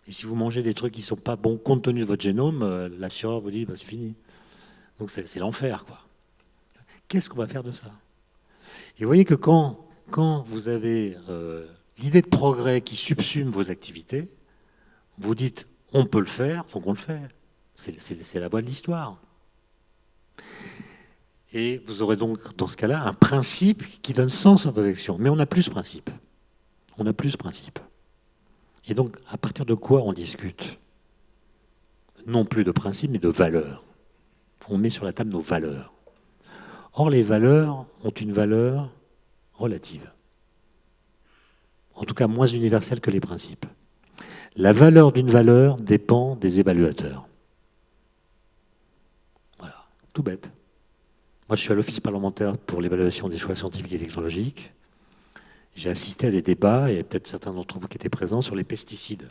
Et si vous mangez des trucs qui ne sont pas bons compte tenu de votre génome, l'assureur vous dit bah, « C'est fini. » Donc c'est l'enfer, quoi. Qu'est-ce qu'on va faire de ça? Et vous voyez que quand vous avez l'idée de progrès qui subsume vos activités, vous dites on peut le faire, donc on le fait. C'est la voie de l'histoire. Et vous aurez donc dans ce cas-là un principe qui donne sens à vos actions. Mais on n'a plus ce principe. On n'a plus ce principe. Et donc à partir de quoi on discute? Non plus de principe, mais de valeurs. On met sur la table nos valeurs. Or les valeurs ont une valeur relative. En tout cas moins universelle que les principes. La valeur d'une valeur dépend des évaluateurs. Voilà, tout bête. Moi, je suis à l'Office parlementaire pour l'évaluation des choix scientifiques et technologiques. J'ai assisté à des débats, et peut-être certains d'entre vous qui étaient présents, sur les pesticides.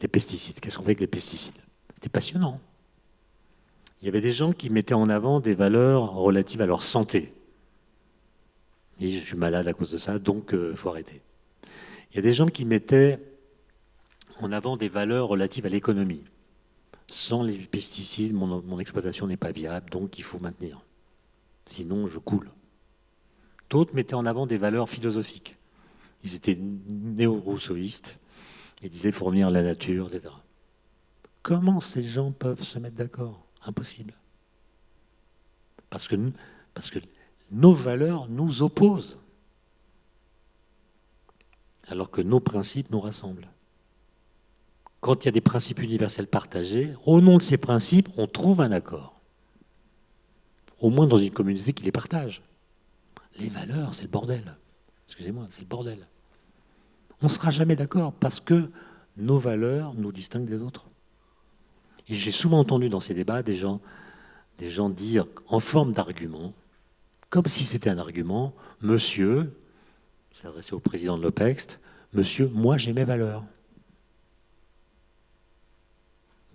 Les pesticides, qu'est-ce qu'on fait avec les pesticides? C'était passionnant. Il y avait des gens qui mettaient en avant des valeurs relatives à leur santé. Et je suis malade à cause de ça, donc il faut arrêter. Il y a des gens qui mettaient en avant des valeurs relatives à l'économie. Sans les pesticides, mon exploitation n'est pas viable, donc il faut maintenir. Sinon, je coule. D'autres mettaient en avant des valeurs philosophiques. Ils étaient néo-rousseauistes et disaient qu'il faut revenir à la nature, etc. Comment ces gens peuvent se mettre d'accord? Impossible. Parce que nos valeurs nous opposent, alors que nos principes nous rassemblent. Quand il y a des principes universels partagés, au nom de ces principes, on trouve un accord. Au moins dans une communauté qui les partage. Les valeurs, c'est le bordel. Excusez-moi, c'est le bordel. On ne sera jamais d'accord parce que nos valeurs nous distinguent des autres. Et j'ai souvent entendu dans ces débats des gens dire en forme d'argument, comme si c'était un argument, monsieur, s'adresser au président de l'OPEXT, monsieur, moi j'ai mes valeurs.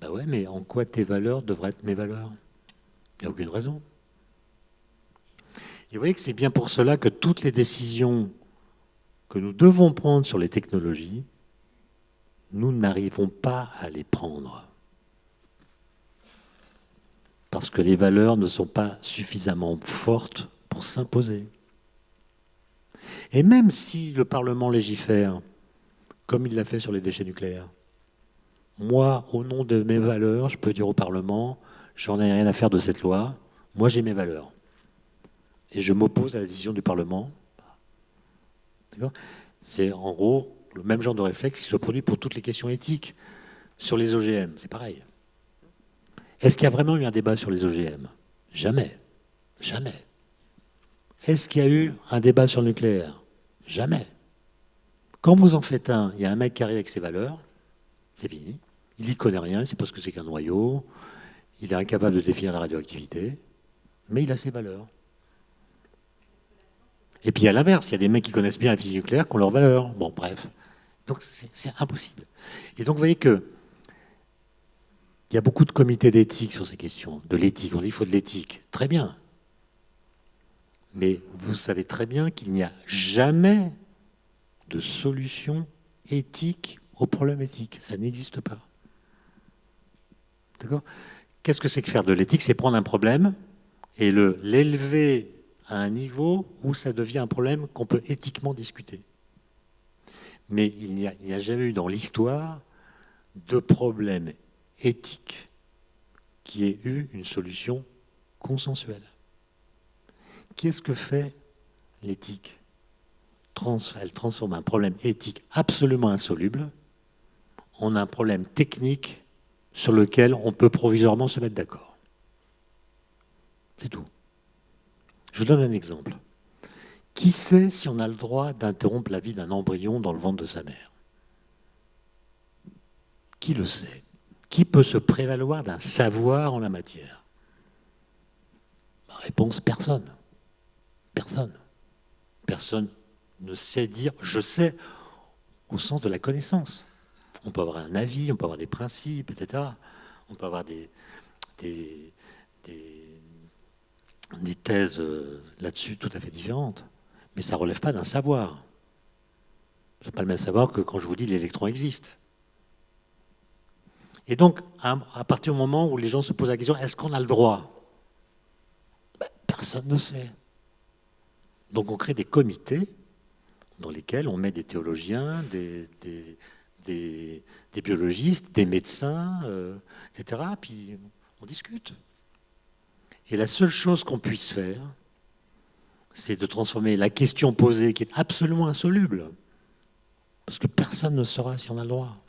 Ben ouais, mais en quoi tes valeurs devraient être mes valeurs? Il n'y a aucune raison. Et vous voyez que c'est bien pour cela que toutes les décisions que nous devons prendre sur les technologies nous n'arrivons pas à les prendre. Parce que les valeurs ne sont pas suffisamment fortes pour s'imposer. Et même si le Parlement légifère, comme il l'a fait sur les déchets nucléaires, moi, au nom de mes valeurs, je peux dire au Parlement, j'en ai rien à faire de cette loi, moi j'ai mes valeurs. Et je m'oppose à la décision du Parlement. D'accord ? C'est en gros le même genre de réflexe qui se produit pour toutes les questions éthiques. Sur les OGM, c'est pareil. Est-ce qu'il y a vraiment eu un débat sur les OGM ? Jamais. Jamais. Est-ce qu'il y a eu un débat sur le nucléaire ? Jamais. Quand vous en faites un, il y a un mec qui arrive avec ses valeurs, c'est fini. Il n'y connaît rien, il ne sait pas ce que c'est qu'un noyau, il est incapable de définir la radioactivité, mais il a ses valeurs. Et puis à l'inverse, il y a des mecs qui connaissent bien la physique nucléaire qui ont leurs valeurs. Bon, bref. Donc c'est impossible. Et donc vous voyez que il y a beaucoup de comités d'éthique sur ces questions, de l'éthique. On dit qu'il faut de l'éthique. Très bien. Mais vous savez très bien qu'il n'y a jamais de solution éthique aux problèmes éthiques. Ça n'existe pas. D'accord ? Qu'est-ce que c'est que faire de l'éthique ? C'est prendre un problème et l'élever à un niveau où ça devient un problème qu'on peut éthiquement discuter. Mais il n'y a jamais eu dans l'histoire de problème éthique qui ait eu une solution consensuelle. Qu'est-ce que fait l'éthique ? Elle transforme un problème éthique absolument insoluble en un problème technique sur lequel on peut provisoirement se mettre d'accord. C'est tout. Je vous donne un exemple. Qui sait si on a le droit d'interrompre la vie d'un embryon dans le ventre de sa mère ? Qui le sait ? Qui peut se prévaloir d'un savoir en la matière ? La réponse, personne. Personne. Personne ne sait dire « je sais » au sens de la connaissance. On peut avoir un avis, on peut avoir des principes, etc. On peut avoir des thèses là-dessus tout à fait différentes. Mais ça ne relève pas d'un savoir. Ce n'est pas le même savoir que quand je vous dis l'électron existe. Et donc, à partir du moment où les gens se posent la question, est-ce qu'on a le droit ? Personne ne sait. Donc on crée des comités dans lesquels on met des théologiens, des biologistes, des médecins, etc. Puis on discute. Et la seule chose qu'on puisse faire, c'est de transformer la question posée, qui est absolument insoluble, parce que personne ne saura si on a le droit,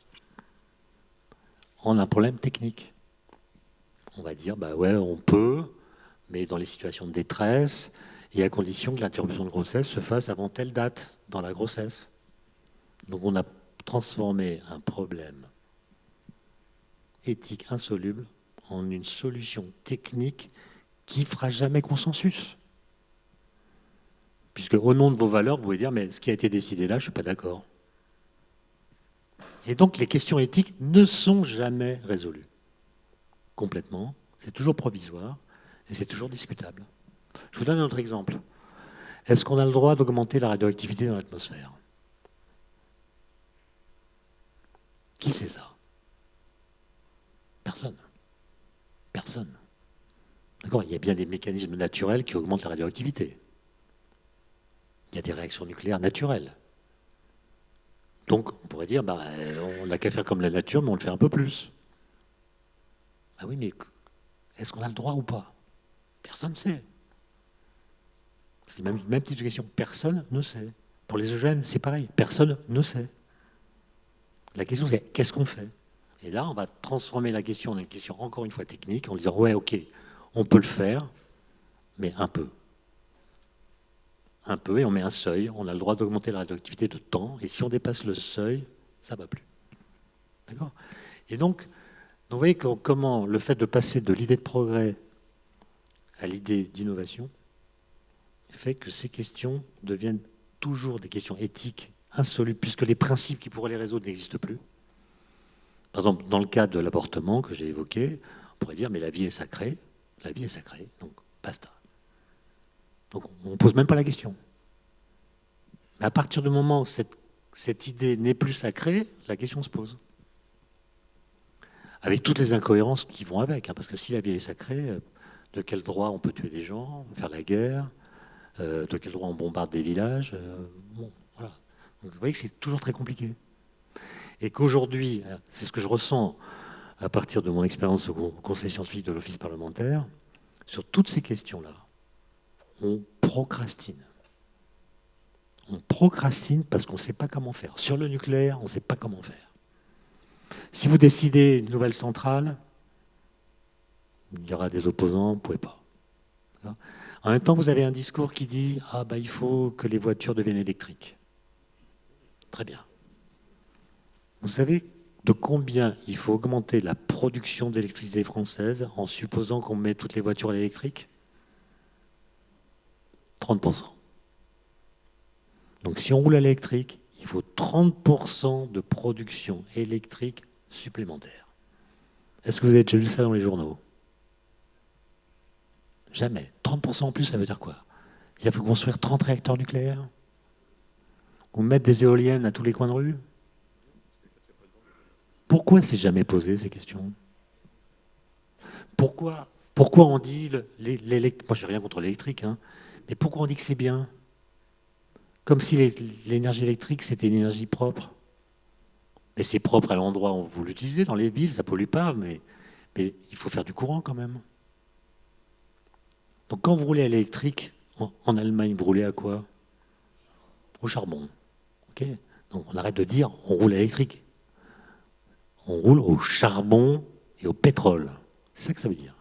en un problème technique. On va dire, bah ouais, on peut, mais dans les situations de détresse, et à condition que l'interruption de grossesse se fasse avant telle date dans la grossesse. Donc on a transformé un problème éthique insoluble en une solution technique qui ne fera jamais consensus. Puisque au nom de vos valeurs, vous pouvez dire, mais ce qui a été décidé là, je ne suis pas d'accord. Et donc les questions éthiques ne sont jamais résolues. Complètement. C'est toujours provisoire et c'est toujours discutable. Je vous donne un autre exemple. Est-ce qu'on a le droit d'augmenter la radioactivité dans l'atmosphère ? Qui sait ça ? Personne. Personne. D'accord ? Il y a bien des mécanismes naturels qui augmentent la radioactivité. Il y a des réactions nucléaires naturelles. Donc, on pourrait dire, bah, on n'a qu'à faire comme la nature, mais on le fait un peu plus. Ah oui, mais est-ce qu'on a le droit ou pas ? Personne ne sait. C'est même petite question. Personne ne sait. Pour les OGM, c'est pareil. Personne ne sait. La question, c'est qu'est-ce qu'on fait ? Et là, on va transformer la question en une question encore une fois technique, en disant, ouais, ok, on peut le faire, mais un peu. Un peu, et on met un seuil. On a le droit d'augmenter la radioactivité de temps, et si on dépasse le seuil, ça ne va plus. D'accord ? Et donc, vous voyez comment le fait de passer de l'idée de progrès à l'idée d'innovation fait que ces questions deviennent toujours des questions éthiques insolubles, puisque les principes qui pourraient les résoudre n'existent plus. Par exemple, dans le cas de l'avortement que j'ai évoqué, on pourrait dire, mais la vie est sacrée, donc basta. Donc on ne pose même pas la question. Mais à partir du moment où cette idée n'est plus sacrée, la question se pose. avec toutes les incohérences qui vont avec. Parce que si la vie est sacrée, de quel droit on peut tuer des gens, faire la guerre, de quel droit on bombarde des villages, bon, voilà. Donc, vous voyez que c'est toujours très compliqué. Et qu'aujourd'hui, c'est ce que je ressens à partir de mon expérience au conseil scientifique de l'Office parlementaire, sur toutes ces questions-là, on procrastine. On procrastine parce qu'on ne sait pas comment faire. Sur le nucléaire, on ne sait pas comment faire. Si vous décidez une nouvelle centrale, il y aura des opposants, vous ne pouvez pas. En même temps, vous avez un discours qui dit « Ah, il faut que les voitures deviennent électriques ». Très bien. Vous savez de combien il faut augmenter la production d'électricité française en supposant qu'on met toutes les voitures électriques ? 30%. Donc si on roule à l'électrique, il faut 30% de production électrique supplémentaire. Est-ce que vous avez déjà lu ça dans les journaux ? Jamais. 30% en plus, ça veut dire quoi ? Il faut construire 30 réacteurs nucléaires ? Ou mettre des éoliennes à tous les coins de rue ? Pourquoi c'est jamais posé ces questions ? Pourquoi on dit l'électrique ? Moi, j'ai rien contre l'électrique, mais pourquoi on dit que c'est bien ? Comme si l'énergie électrique, c'était une énergie propre. Mais c'est propre à l'endroit où vous l'utilisez, dans les villes, ça ne pollue pas, mais il faut faire du courant quand même. Donc quand vous roulez à l'électrique, en Allemagne, vous roulez à quoi ? Au charbon. Okay ? Donc on arrête de dire on roule à l'électrique. On roule au charbon et au pétrole. C'est ça que ça veut dire.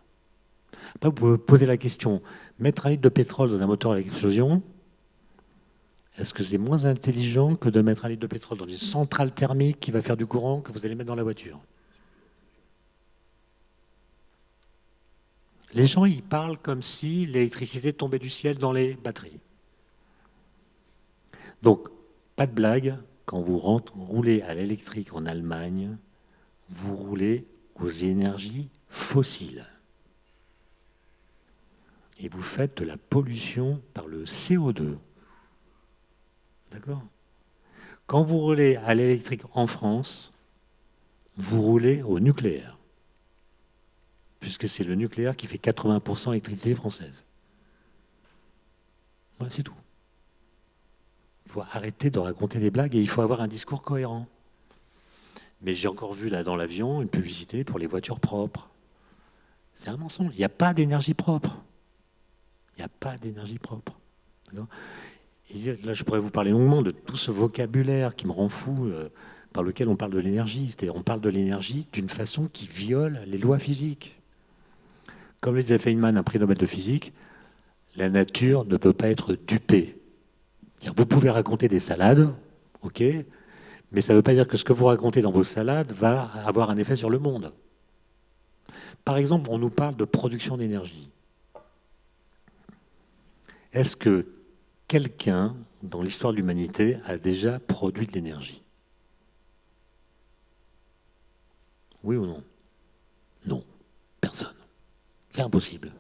Après, vous pouvez poser la question, mettre un litre de pétrole dans un moteur à explosion, est-ce que c'est moins intelligent que de mettre un litre de pétrole dans une centrale thermique qui va faire du courant que vous allez mettre dans la voiture ? Les gens, ils parlent comme si l'électricité tombait du ciel dans les batteries. Donc, pas de blague, quand vous roulez à l'électrique en Allemagne, vous roulez aux énergies fossiles. Et vous faites de la pollution par le CO2. D'accord ? Quand vous roulez à l'électrique en France, vous roulez au nucléaire. Puisque c'est le nucléaire qui fait 80% de l'électricité française. Voilà, c'est tout. Il faut arrêter de raconter des blagues et il faut avoir un discours cohérent. Mais j'ai encore vu là dans l'avion une publicité pour les voitures propres. C'est un mensonge. Il n'y a pas d'énergie propre. Il n'y a pas d'énergie propre. Et là, je pourrais vous parler longuement de tout ce vocabulaire qui me rend fou, par lequel on parle de l'énergie. C'est-à-dire on parle de l'énergie d'une façon qui viole les lois physiques. Comme le disait Feynman, un prix Nobel de physique, la nature ne peut pas être dupée. Vous pouvez raconter des salades, ok, mais ça ne veut pas dire que ce que vous racontez dans vos salades va avoir un effet sur le monde. Par exemple, on nous parle de production d'énergie. Est-ce que quelqu'un, dans l'histoire de l'humanité, a déjà produit de l'énergie ? Oui ou non ? Non, personne. C'est impossible.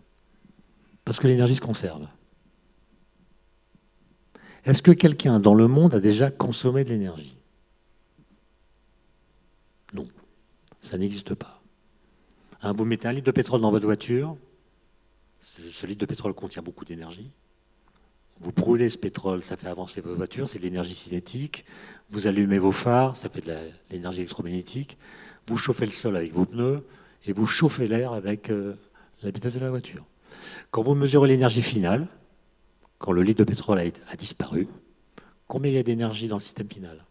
Parce que l'énergie se conserve. Est-ce que quelqu'un dans le monde a déjà consommé de l'énergie ? Non, ça n'existe pas. Vous mettez un litre de pétrole dans votre voiture, ce litre de pétrole contient beaucoup d'énergie. Vous brûlez ce pétrole, ça fait avancer vos voitures, c'est de l'énergie cinétique. Vous allumez vos phares, ça fait de l'énergie électromagnétique. Vous chauffez le sol avec vos pneus et vous chauffez l'air avec la vitesse de la voiture. Quand vous mesurez l'énergie finale, quand le litre de pétrole a disparu, combien il y a d'énergie dans le système final ?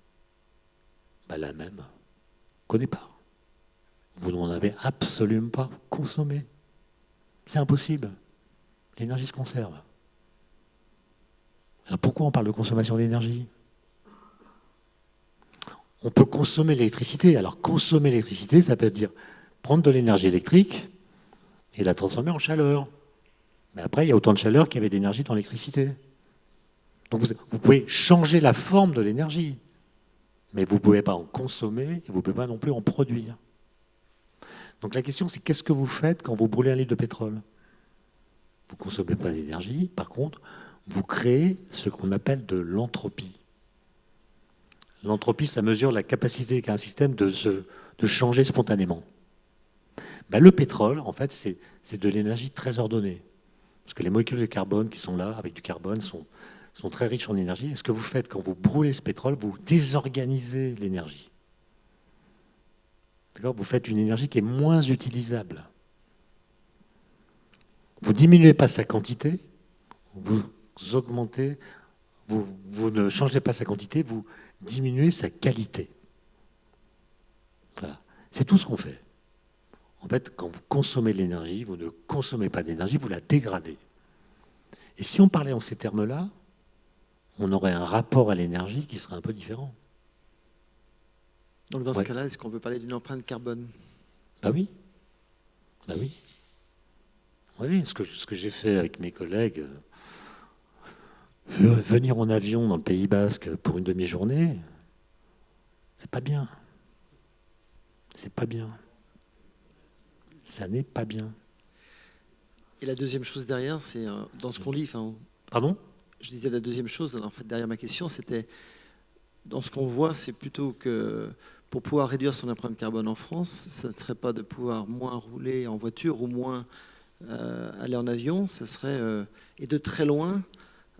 La même qu'au départ. Vous n'en avez absolument pas consommé. C'est impossible. L'énergie se conserve. Alors pourquoi on parle de consommation d'énergie ? On peut consommer l'électricité. Alors consommer l'électricité, ça peut dire prendre de l'énergie électrique et la transformer en chaleur. Mais après, il y a autant de chaleur qu'il y avait d'énergie dans l'électricité. Donc vous pouvez changer la forme de l'énergie, mais vous ne pouvez pas en consommer et vous ne pouvez pas non plus en produire. Donc la question, c'est qu'est-ce que vous faites quand vous brûlez un litre de pétrole ? Vous ne consommez pas d'énergie, par contre, vous créez ce qu'on appelle de l'entropie. L'entropie, ça mesure la capacité qu'a un système de changer spontanément. Ben, le pétrole, en fait, c'est de l'énergie très ordonnée. Parce que les molécules de carbone qui sont là, avec du carbone, sont très riches en énergie. Et ce que vous faites quand vous brûlez ce pétrole, vous désorganisez l'énergie. D'accord ? Vous faites une énergie qui est moins utilisable. Vous ne diminuez pas sa quantité, vous augmentez, vous ne changez pas sa quantité, vous diminuez sa qualité. Voilà. C'est tout ce qu'on fait. En fait, quand vous consommez de l'énergie, vous ne consommez pas d'énergie, vous la dégradez. Et si on parlait en ces termes-là, on aurait un rapport à l'énergie qui serait un peu différent. Donc dans ce cas-là, est-ce qu'on peut parler d'une empreinte carbone? Bah oui. Bah oui. Oui, ce que j'ai fait avec mes collègues, venir en avion dans le Pays Basque pour une demi-journée, c'est pas bien. C'est pas bien. Ça n'est pas bien. Et la deuxième chose derrière, c'est dans ce qu'on lit. Pardon ? Je disais la deuxième chose, en fait, derrière ma question, c'était dans ce qu'on voit, c'est plutôt que pour pouvoir réduire son empreinte carbone en France, ça ne serait pas de pouvoir moins rouler en voiture ou moins aller en avion, ça serait, et de très loin,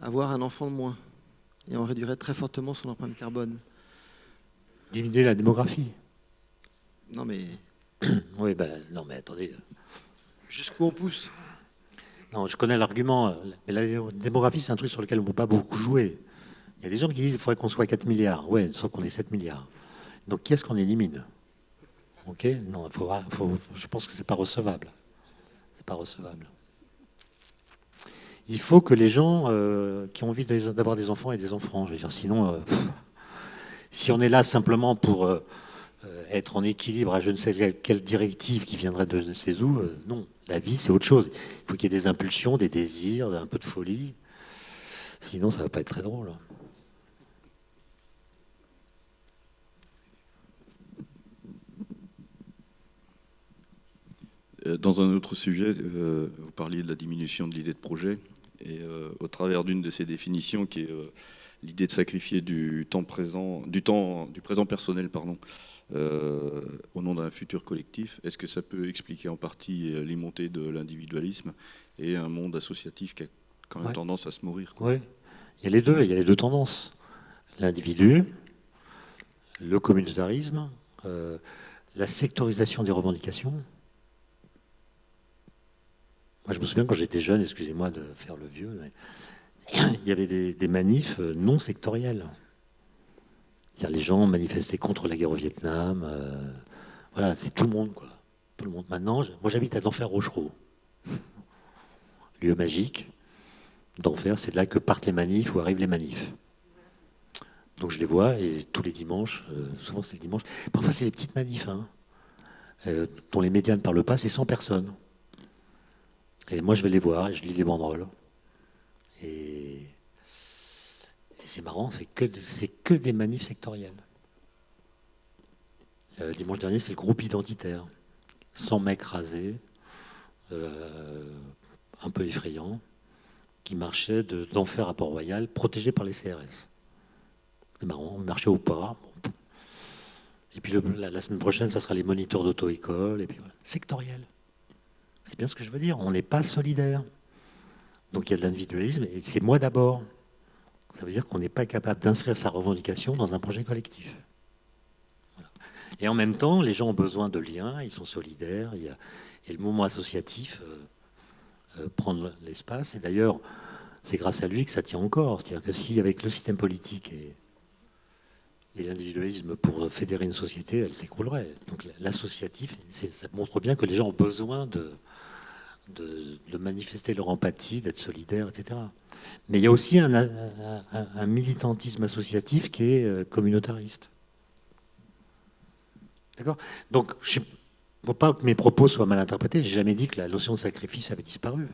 avoir un enfant de moins. Et on réduirait très fortement son empreinte carbone. Diminuer la démographie. Non mais... Oui, ben non mais attendez. Jusqu'où on pousse? Non, je connais l'argument, mais la démographie, c'est un truc sur lequel on ne peut pas beaucoup jouer. Il y a des gens qui disent qu'il faudrait qu'on soit 4 milliards. Ouais, sauf qu'on est 7 milliards. Donc, qui est-ce qu'on élimine? Ok? Non, je pense que c'est pas recevable. C'est pas recevable. Il faut que les gens qui ont envie d'avoir des enfants aient des enfants. Je veux dire, sinon, si on est là simplement pour être en équilibre à je ne sais quelle directive qui viendrait de je ne sais où, non. La vie, c'est autre chose. Il faut qu'il y ait des impulsions, des désirs, un peu de folie. Sinon, ça ne va pas être très drôle. Dans un autre sujet, vous parliez de la diminution de l'idée de projet, et au travers d'une de ces définitions, qui est l'idée de sacrifier du présent personnel, au nom d'un futur collectif. Est-ce que ça peut expliquer en partie les montées de l'individualisme et un monde associatif qui a quand même tendance à se mourir, quoi. Oui, il y a les deux tendances. L'individu, le communautarisme, la sectorisation des revendications. Moi, je me souviens quand j'étais jeune, excusez-moi de faire le vieux, mais il y avait des manifs non sectoriels. Les gens manifestaient contre la guerre au Vietnam. Voilà, c'est tout le monde, quoi. Tout le monde. Maintenant, moi j'habite à Denfert-Rochereau. Lieu magique. Denfert, c'est de là que partent les manifs, où arrivent les manifs. Donc je les vois, et tous les dimanches, souvent c'est le dimanche, parfois c'est des petites manifs, dont les médias ne parlent pas, c'est 100 personnes. Et moi je vais les voir, et je lis les banderoles. Et c'est marrant, c'est que des manifs sectoriels. Dimanche dernier, c'est le groupe identitaire. 100 mecs rasés, un peu effrayants, qui marchaient d'Enfer à Port-Royal, protégés par les CRS. C'est marrant, on marchait au pas. Et puis la semaine prochaine, ça sera les moniteurs d'auto-école, et puis voilà. Sectoriel. C'est bien ce que je veux dire, on n'est pas solidaire. Donc il y a de l'individualisme, et c'est moi d'abord. Ça veut dire qu'on n'est pas capable d'inscrire sa revendication dans un projet collectif. Voilà. Et en même temps, les gens ont besoin de liens, ils sont solidaires, et le mouvement associatif prend l'espace. Et d'ailleurs, c'est grâce à lui que ça tient encore. C'est-à-dire que si avec le système politique et l'individualisme pour fédérer une société, elle s'écroulerait. Donc l'associatif, ça montre bien que les gens ont besoin de manifester leur empathie, d'être solidaires, etc. Mais il y a aussi un militantisme associatif qui est communautariste. D'accord ? Donc, il ne faut pas que mes propos soient mal interprétés. Je n'ai jamais dit que la notion de sacrifice avait disparu.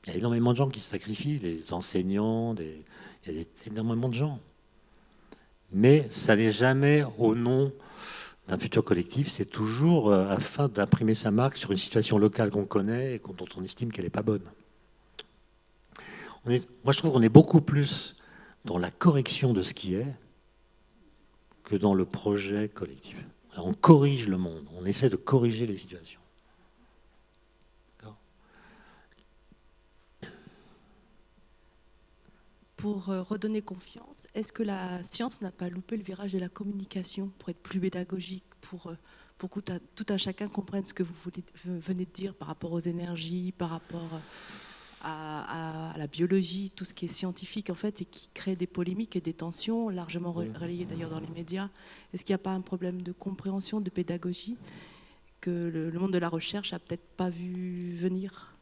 Il y a énormément de gens qui se sacrifient, les enseignants, il y a énormément de gens. Mais ça n'est jamais au nom d'un futur collectif, c'est toujours afin d'imprimer sa marque sur une situation locale qu'on connaît et dont on estime qu'elle n'est pas bonne. Moi, je trouve qu'on est beaucoup plus dans la correction de ce qui est que dans le projet collectif. Alors, on corrige le monde, on essaie de corriger les situations. pour redonner confiance, est-ce que la science n'a pas loupé le virage de la communication pour être plus pédagogique, pour que tout un chacun comprenne ce que vous venez de dire par rapport aux énergies, par rapport à la biologie, tout ce qui est scientifique en fait, et qui crée des polémiques et des tensions, largement relayées d'ailleurs dans les médias. Est-ce qu'il n'y a pas un problème de compréhension, de pédagogie, que le monde de la recherche n'a peut-être pas vu venir?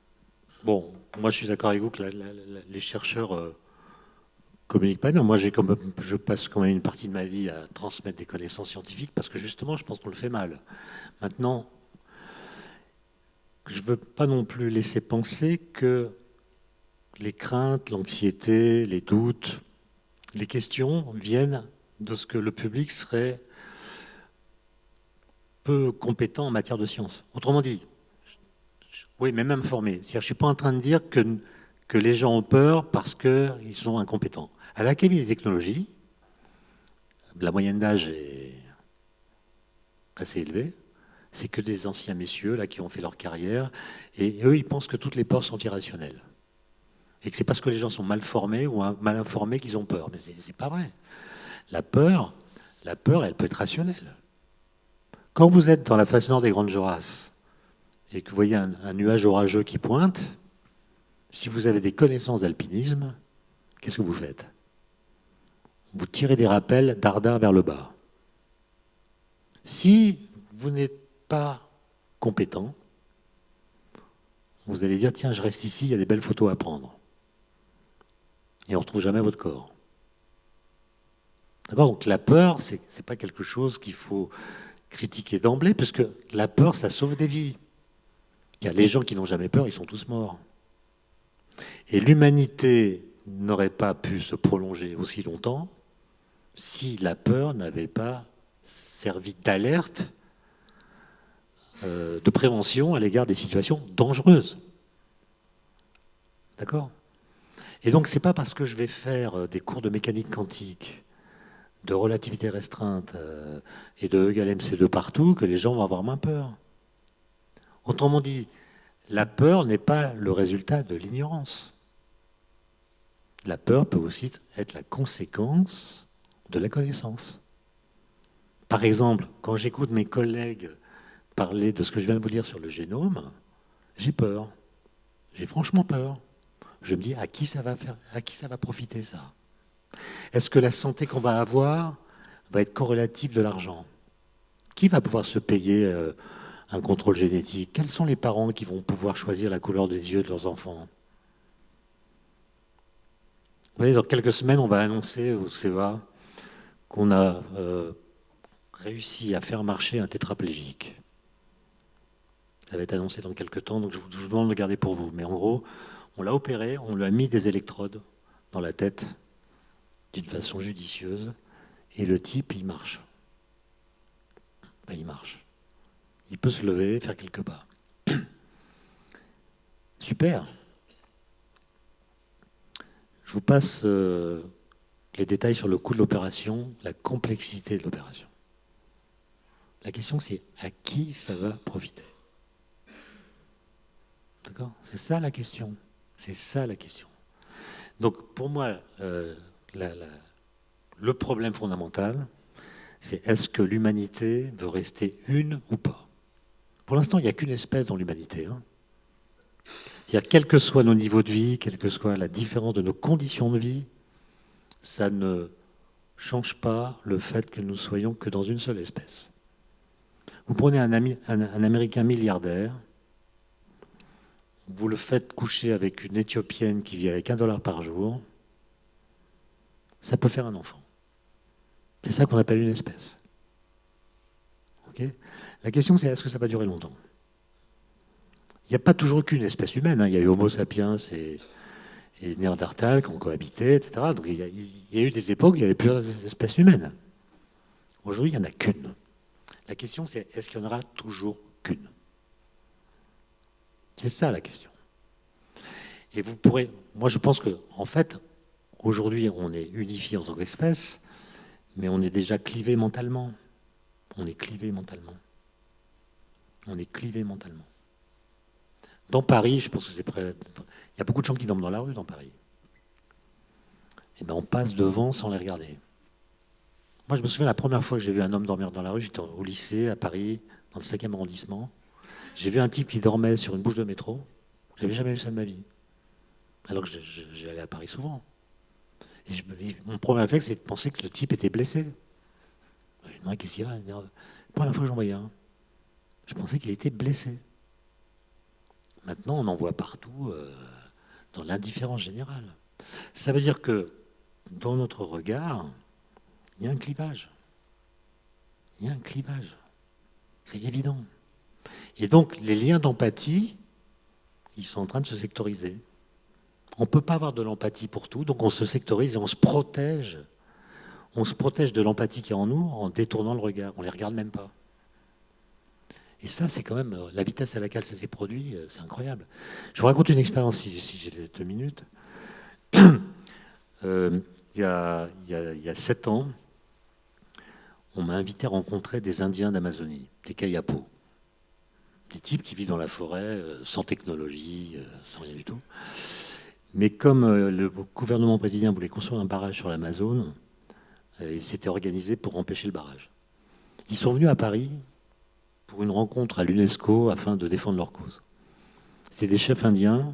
Bon, moi je suis d'accord avec vous que les chercheurs communiquent pas bien. Moi je passe quand même une partie de ma vie à transmettre des connaissances scientifiques parce que justement je pense qu'on le fait mal. Maintenant, je ne veux pas non plus laisser penser que les craintes, l'anxiété, les doutes, les questions viennent de ce que le public serait peu compétent en matière de science. Autrement dit, oui, mais même formé. C'est-à-dire, je ne suis pas en train de dire que les gens ont peur parce qu'ils sont incompétents. À l'Académie des technologies, la moyenne d'âge est assez élevée. C'est que des anciens messieurs là, qui ont fait leur carrière. Et eux, ils pensent que toutes les peurs sont irrationnelles. Et que c'est parce que les gens sont mal formés ou mal informés qu'ils ont peur. Mais ce n'est pas vrai. La peur, elle peut être rationnelle. Quand vous êtes dans la face nord des Grandes Jorasses et que vous voyez un nuage orageux qui pointe, si vous avez des connaissances d'alpinisme, qu'est-ce que vous faites? Vous tirez des rappels dardard vers le bas. Si vous n'êtes pas compétent, vous allez dire, tiens, je reste ici, il y a des belles photos à prendre. Et on ne retrouve jamais votre corps. D'accord? Donc la peur, ce n'est pas quelque chose qu'il faut critiquer d'emblée, puisque la peur, ça sauve des vies. Car les gens qui n'ont jamais peur, ils sont tous morts. Et l'humanité n'aurait pas pu se prolonger aussi longtemps si la peur n'avait pas servi d'alerte, de prévention à l'égard des situations dangereuses. D'accord? Et donc, ce n'est pas parce que je vais faire des cours de mécanique quantique, de relativité restreinte et de E égale MC2 partout que les gens vont avoir moins peur. Autrement dit, la peur n'est pas le résultat de l'ignorance. La peur peut aussi être la conséquence de la connaissance. Par exemple, quand j'écoute mes collègues parler de ce que je viens de vous dire sur le génome, j'ai peur. J'ai franchement peur. Je me dis, à qui ça va profiter ça? Est-ce que la santé qu'on va avoir va être corrélative de l'argent? Qui va pouvoir se payer un contrôle génétique? Quels sont les parents qui vont pouvoir choisir la couleur des yeux de leurs enfants? Vous voyez, dans quelques semaines, on va annoncer au CEA qu'on a réussi à faire marcher un tétraplégique. Ça va être annoncé dans quelques temps, donc je vous demande de garder pour vous. Mais en gros, on l'a opéré, on lui a mis des électrodes dans la tête d'une façon judicieuse, et le type, il marche. Enfin, il marche. Il peut se lever, faire quelques pas. Super. Je vous passe les détails sur le coût de l'opération, la complexité de l'opération. La question, c'est à qui ça va profiter? D'accord? C'est ça la question. C'est ça la question. Donc, pour moi, le problème fondamental, c'est est-ce que l'humanité veut rester une ou pas? Pour l'instant, il n'y a qu'une espèce dans l'humanité. C'est-à-dire, quel que soit nos niveaux de vie, quelle que soit la différence de nos conditions de vie, ça ne change pas le fait que nous soyons que dans une seule espèce. Vous prenez un Américain milliardaire, vous le faites coucher avec une Éthiopienne qui vit avec $1 par jour, ça peut faire un enfant. C'est ça qu'on appelle une espèce. Okay? La question, c'est est-ce que ça va durer longtemps? Il n'y a pas toujours qu'une espèce humaine. Il y a eu Homo sapiens et Néandertal qui ont cohabité, etc. Donc il y a eu des époques où il y avait plusieurs espèces humaines. Aujourd'hui, il n'y en a qu'une. La question, c'est est-ce qu'il y en aura toujours qu'une? C'est ça la question. Et vous pourrez... Moi, je pense que, en fait, aujourd'hui, on est unifié en tant qu'espèce, mais on est déjà clivé mentalement. On est clivé mentalement. On est clivé mentalement. Dans Paris, je pense que c'est près... Il y a beaucoup de gens qui dorment dans la rue dans Paris. et ben on passe devant sans les regarder. Moi, je me souviens la première fois que j'ai vu un homme dormir dans la rue, j'étais au lycée à Paris, dans le 5e arrondissement. J'ai vu un type qui dormait sur une bouche de métro. J'avais jamais vu ça de ma vie. Alors que j'allais à Paris souvent. Et mon premier réflexe, c'est de penser que le type était blessé. Je me demandais qu'est-ce qu'il y a. La première fois que j'en voyais un, je pensais qu'il était blessé. Maintenant, on en voit partout dans l'indifférence générale. Ça veut dire que dans notre regard, il y a un clivage. Il y a un clivage. C'est évident. Et donc, les liens d'empathie, ils sont en train de se sectoriser. On ne peut pas avoir de l'empathie pour tout, donc on se sectorise et on se protège. On se protège de l'empathie qui est en nous en détournant le regard. On ne les regarde même pas. Et ça, c'est quand même la vitesse à laquelle ça s'est produit, c'est incroyable. Je vous raconte une expérience, si j'ai 2 minutes. Il y a 7 ans, on m'a invité à rencontrer des Indiens d'Amazonie, des Kayapos. Des types qui vivent dans la forêt, sans technologie, sans rien du tout. Mais comme le gouvernement brésilien voulait construire un barrage sur l'Amazone, ils s'étaient organisés pour empêcher le barrage. Ils sont venus à Paris pour une rencontre à l'UNESCO afin de défendre leur cause. C'était des chefs indiens,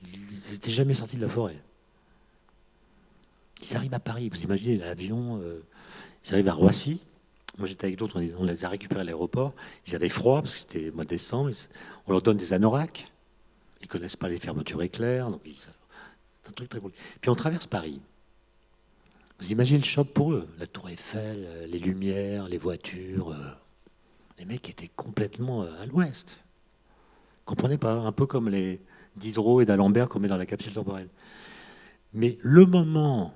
ils n'étaient jamais sortis de la forêt. Ils arrivent à Paris, vous imaginez l'avion, ils arrivent à Roissy. Moi j'étais avec d'autres, on les a récupérés à l'aéroport. Ils avaient froid parce que c'était mois de décembre. On leur donne des anoraks. Ils ne connaissent pas les fermetures éclairs. Donc c'est un truc très cool. Puis on traverse Paris. Vous imaginez le choc pour eux. La tour Eiffel, les lumières, les voitures. Les mecs étaient complètement à l'ouest. Ils ne comprenaient pas. Un peu comme les Diderot et d'Alembert qu'on met dans la capsule temporelle. Mais le moment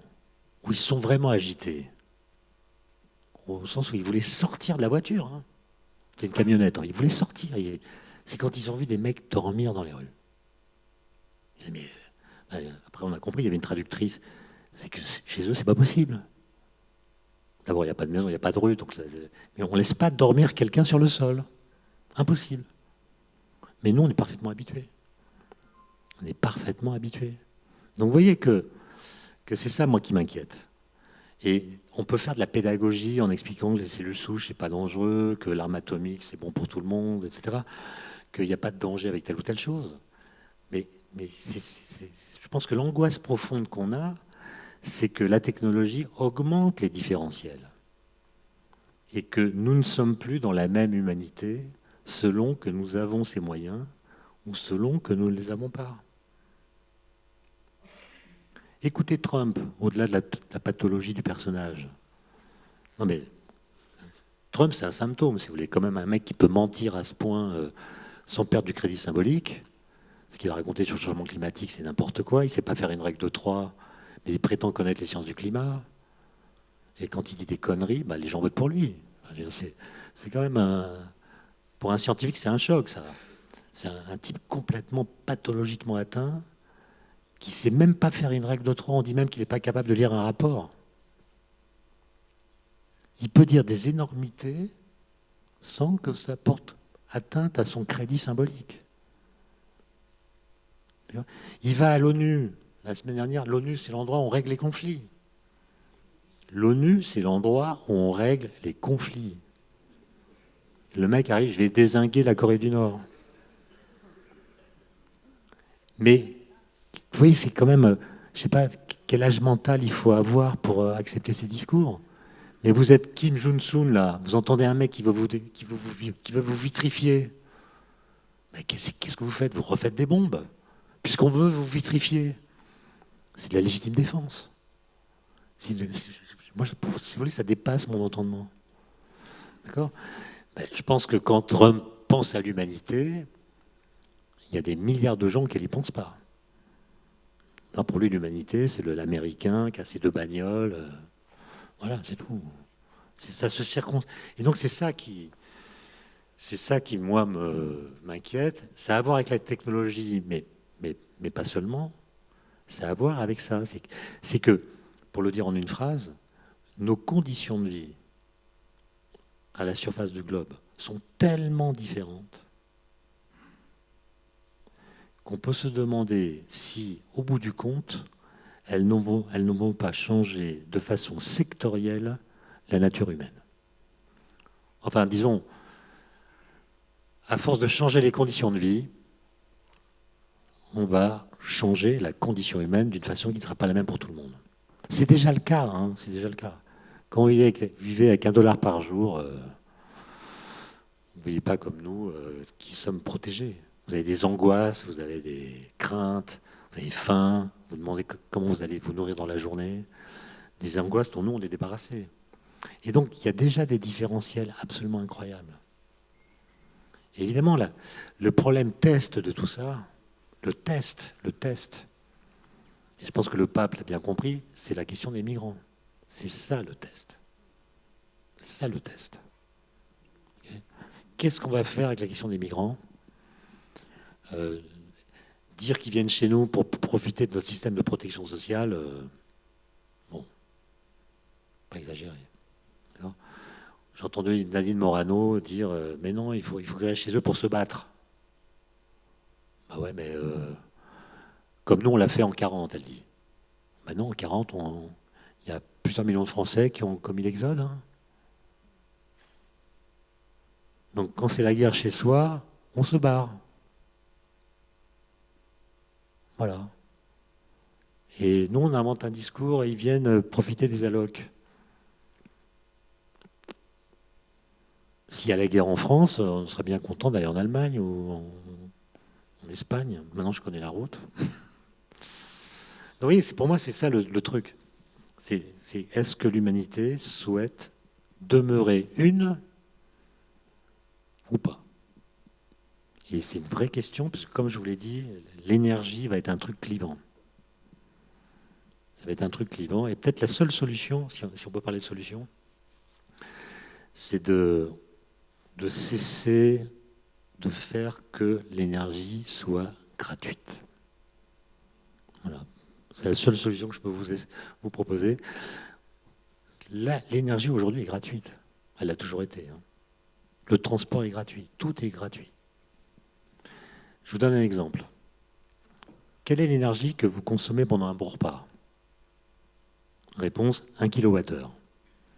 où ils sont vraiment agités, au sens où ils voulaient sortir de la voiture. Hein. C'est une camionnette, hein. Ils voulaient sortir. C'est quand ils ont vu des mecs dormir dans les rues. Ils disaient, mais, après, on a compris, il y avait une traductrice. C'est que chez eux, c'est pas possible. D'abord, il n'y a pas de maison, il n'y a pas de rue. Donc mais on ne laisse pas dormir quelqu'un sur le sol. Impossible. Mais nous, on est parfaitement habitués. On est parfaitement habitués. Donc vous voyez que c'est ça, moi, qui m'inquiète. Et on peut faire de la pédagogie en expliquant que les cellules souches, c'est pas dangereux, que l'arme atomique, c'est bon pour tout le monde, etc. Qu'il n'y a pas de danger avec telle ou telle chose. Mais je pense que l'angoisse profonde qu'on a, c'est que la technologie augmente les différentiels. Et que nous ne sommes plus dans la même humanité selon que nous avons ces moyens ou selon que nous ne les avons pas. Écoutez Trump, au-delà de la pathologie du personnage. Non mais, Trump c'est un symptôme, si vous voulez. Quand même un mec qui peut mentir à ce point sans perdre du crédit symbolique. Ce qu'il a raconté sur le changement climatique, c'est n'importe quoi. Il ne sait pas faire une règle de 3, mais il prétend connaître les sciences du climat. Et quand il dit des conneries, bah, les gens votent pour lui. C'est quand même pour un scientifique, c'est un choc, ça. C'est un type complètement pathologiquement atteint, qui ne sait même pas faire une règle de 3. On dit même qu'il n'est pas capable de lire un rapport. Il peut dire des énormités sans que ça porte atteinte à son crédit symbolique. Il va à l'ONU. La semaine dernière, l'ONU, c'est l'endroit où on règle les conflits. L'ONU, c'est l'endroit où on règle les conflits. Le mec arrive, je vais dézinguer la Corée du Nord. Mais, vous voyez, c'est quand même, je ne sais pas quel âge mental il faut avoir pour accepter ces discours. Mais vous êtes Kim Jong-un, là. Vous entendez un mec qui veut vous vitrifier. Mais qu'est-ce que vous faites? Vous refaites des bombes. Puisqu'on veut vous vitrifier. C'est de la légitime défense. Moi, si vous voulez, ça dépasse mon entendement. D'accord? Je pense que quand Trump pense à l'humanité, il y a des milliards de gens qui n'y pensent pas. Non, pour lui, l'humanité, c'est l'Américain qui a ses 2 bagnoles. Voilà, c'est tout. Ça se circonstance. Et donc, c'est ça qui, moi, m'inquiète. Ça a à voir avec la technologie, mais pas seulement. Ça a à voir avec ça. C'est que, pour le dire en une phrase, nos conditions de vie à la surface du globe sont tellement différentes qu'on peut se demander si, au bout du compte, elles ne vont pas changer de façon sectorielle la nature humaine. Enfin, disons, à force de changer les conditions de vie, on va changer la condition humaine d'une façon qui ne sera pas la même pour tout le monde. C'est déjà le cas, hein, c'est déjà le cas. Quand vous vivez avec $1 par jour, vous ne vivez pas comme nous qui sommes protégés. Vous avez des angoisses, vous avez des craintes, vous avez faim, vous demandez comment vous allez vous nourrir dans la journée. Des angoisses dont nous, on est débarrassés. Et donc, il y a déjà des différentiels absolument incroyables. Et évidemment, là, le problème test de tout ça, le test, et je pense que le pape l'a bien compris, c'est la question des migrants. C'est ça le test. C'est ça le test. Okay. Qu'est-ce qu'on va faire avec la question des migrants ? Dire qu'ils viennent chez nous pour profiter de notre système de protection sociale, bon, pas exagéré. J'ai entendu Nadine Morano dire mais non, il faut qu'ils aillent chez eux pour se battre. Bah ouais, mais comme nous on l'a fait en 40, elle dit. Bah non, en 40, il y a plusieurs millions de Français qui ont commis l'exode. Hein. Donc quand c'est la guerre chez soi, on se barre. Voilà. Et nous, on invente un discours et ils viennent profiter des allocs. S'il y a la guerre en France, on serait bien content d'aller en Allemagne ou en Espagne. Maintenant, je connais la route. Donc, oui, pour moi, c'est ça le truc. C'est est-ce que l'humanité souhaite demeurer une ou pas ? Et c'est une vraie question, parce que comme je vous l'ai dit, l'énergie va être un truc clivant. Ça va être un truc clivant. Et peut-être la seule solution, si on peut parler de solution, c'est de cesser de faire que l'énergie soit gratuite. Voilà. C'est la seule solution que je peux vous proposer. L'énergie aujourd'hui est gratuite. Elle a toujours été. Hein. Le transport est gratuit. Tout est gratuit. Je vous donne un exemple. Quelle est l'énergie que vous consommez pendant un bon repas ? Réponse, 1 kWh.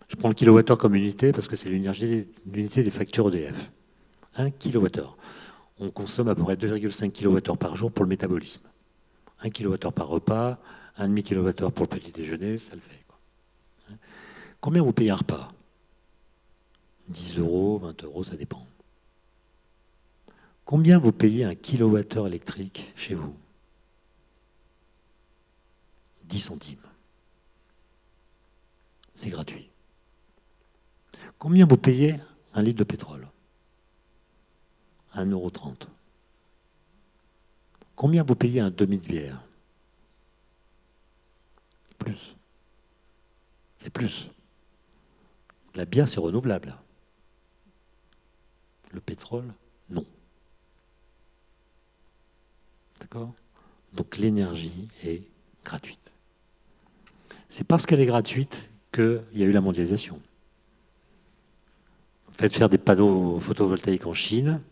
Je prends le kilowattheure comme unité parce que c'est l'unité des factures EDF. 1 kWh. On consomme à peu près 2,5 kWh par jour pour le métabolisme. 1 kWh par repas, 1,5 kWh pour le petit déjeuner, ça le fait. Quoi. Combien vous payez un repas ? 10 €, 20 €, ça dépend. Combien vous payez un kilowattheure électrique chez vous ? 10 centimes. C'est gratuit. Combien vous payez un litre de pétrole ? 1,30 €. Combien vous payez un demi de bière ? Plus. C'est plus. La bière, c'est renouvelable. Le pétrole, non. D'accord ? Donc l'énergie est gratuite. C'est parce qu'elle est gratuite qu'il y a eu la mondialisation. Faites faire des panneaux photovoltaïques en Chine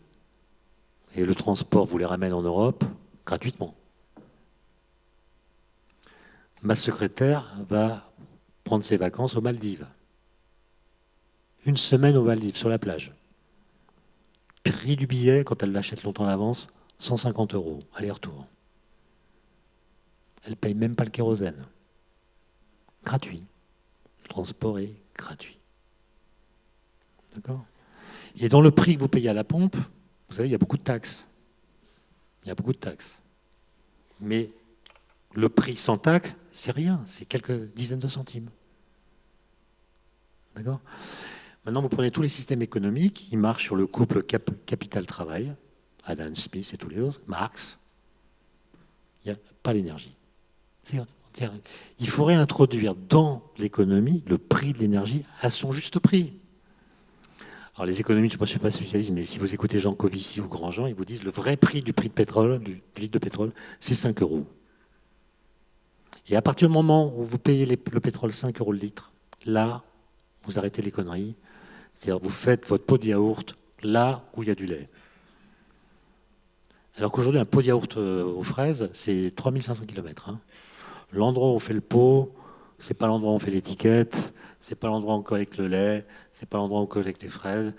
et le transport vous les ramène en Europe gratuitement. Ma secrétaire va prendre ses vacances aux Maldives. 1 semaine aux Maldives, sur la plage. Prix du billet, quand elle l'achète longtemps en avance, 150 €, aller-retour. Elle ne paye même pas le kérosène. Gratuit. Le transport est gratuit. D'accord ? Et dans le prix que vous payez à la pompe, vous savez, il y a beaucoup de taxes. Il y a beaucoup de taxes. Mais le prix sans taxe, c'est rien. C'est quelques dizaines de centimes. D'accord ? Maintenant, vous prenez tous les systèmes économiques, ils marchent sur le couple capital-travail, Adam Smith et tous les autres, Marx. Il n'y a pas l'énergie. Il faudrait introduire dans l'économie le prix de l'énergie à son juste prix. Alors les économistes, je ne suis pas spécialiste, mais si vous écoutez Jean Covici ou Grandjean, ils vous disent le vrai prix du prix de pétrole, du litre de pétrole, c'est 5 €. Et à partir du moment où vous payez le pétrole 5 € le litre, là, vous arrêtez les conneries. C'est-à-dire vous faites votre pot de yaourt là où il y a du lait. Alors qu'aujourd'hui, un pot de yaourt aux fraises, c'est 3500 km. Hein. L'endroit où on fait le pot, c'est pas l'endroit où on fait l'étiquette, c'est pas l'endroit où on collecte le lait, c'est pas l'endroit où on collecte les fraises.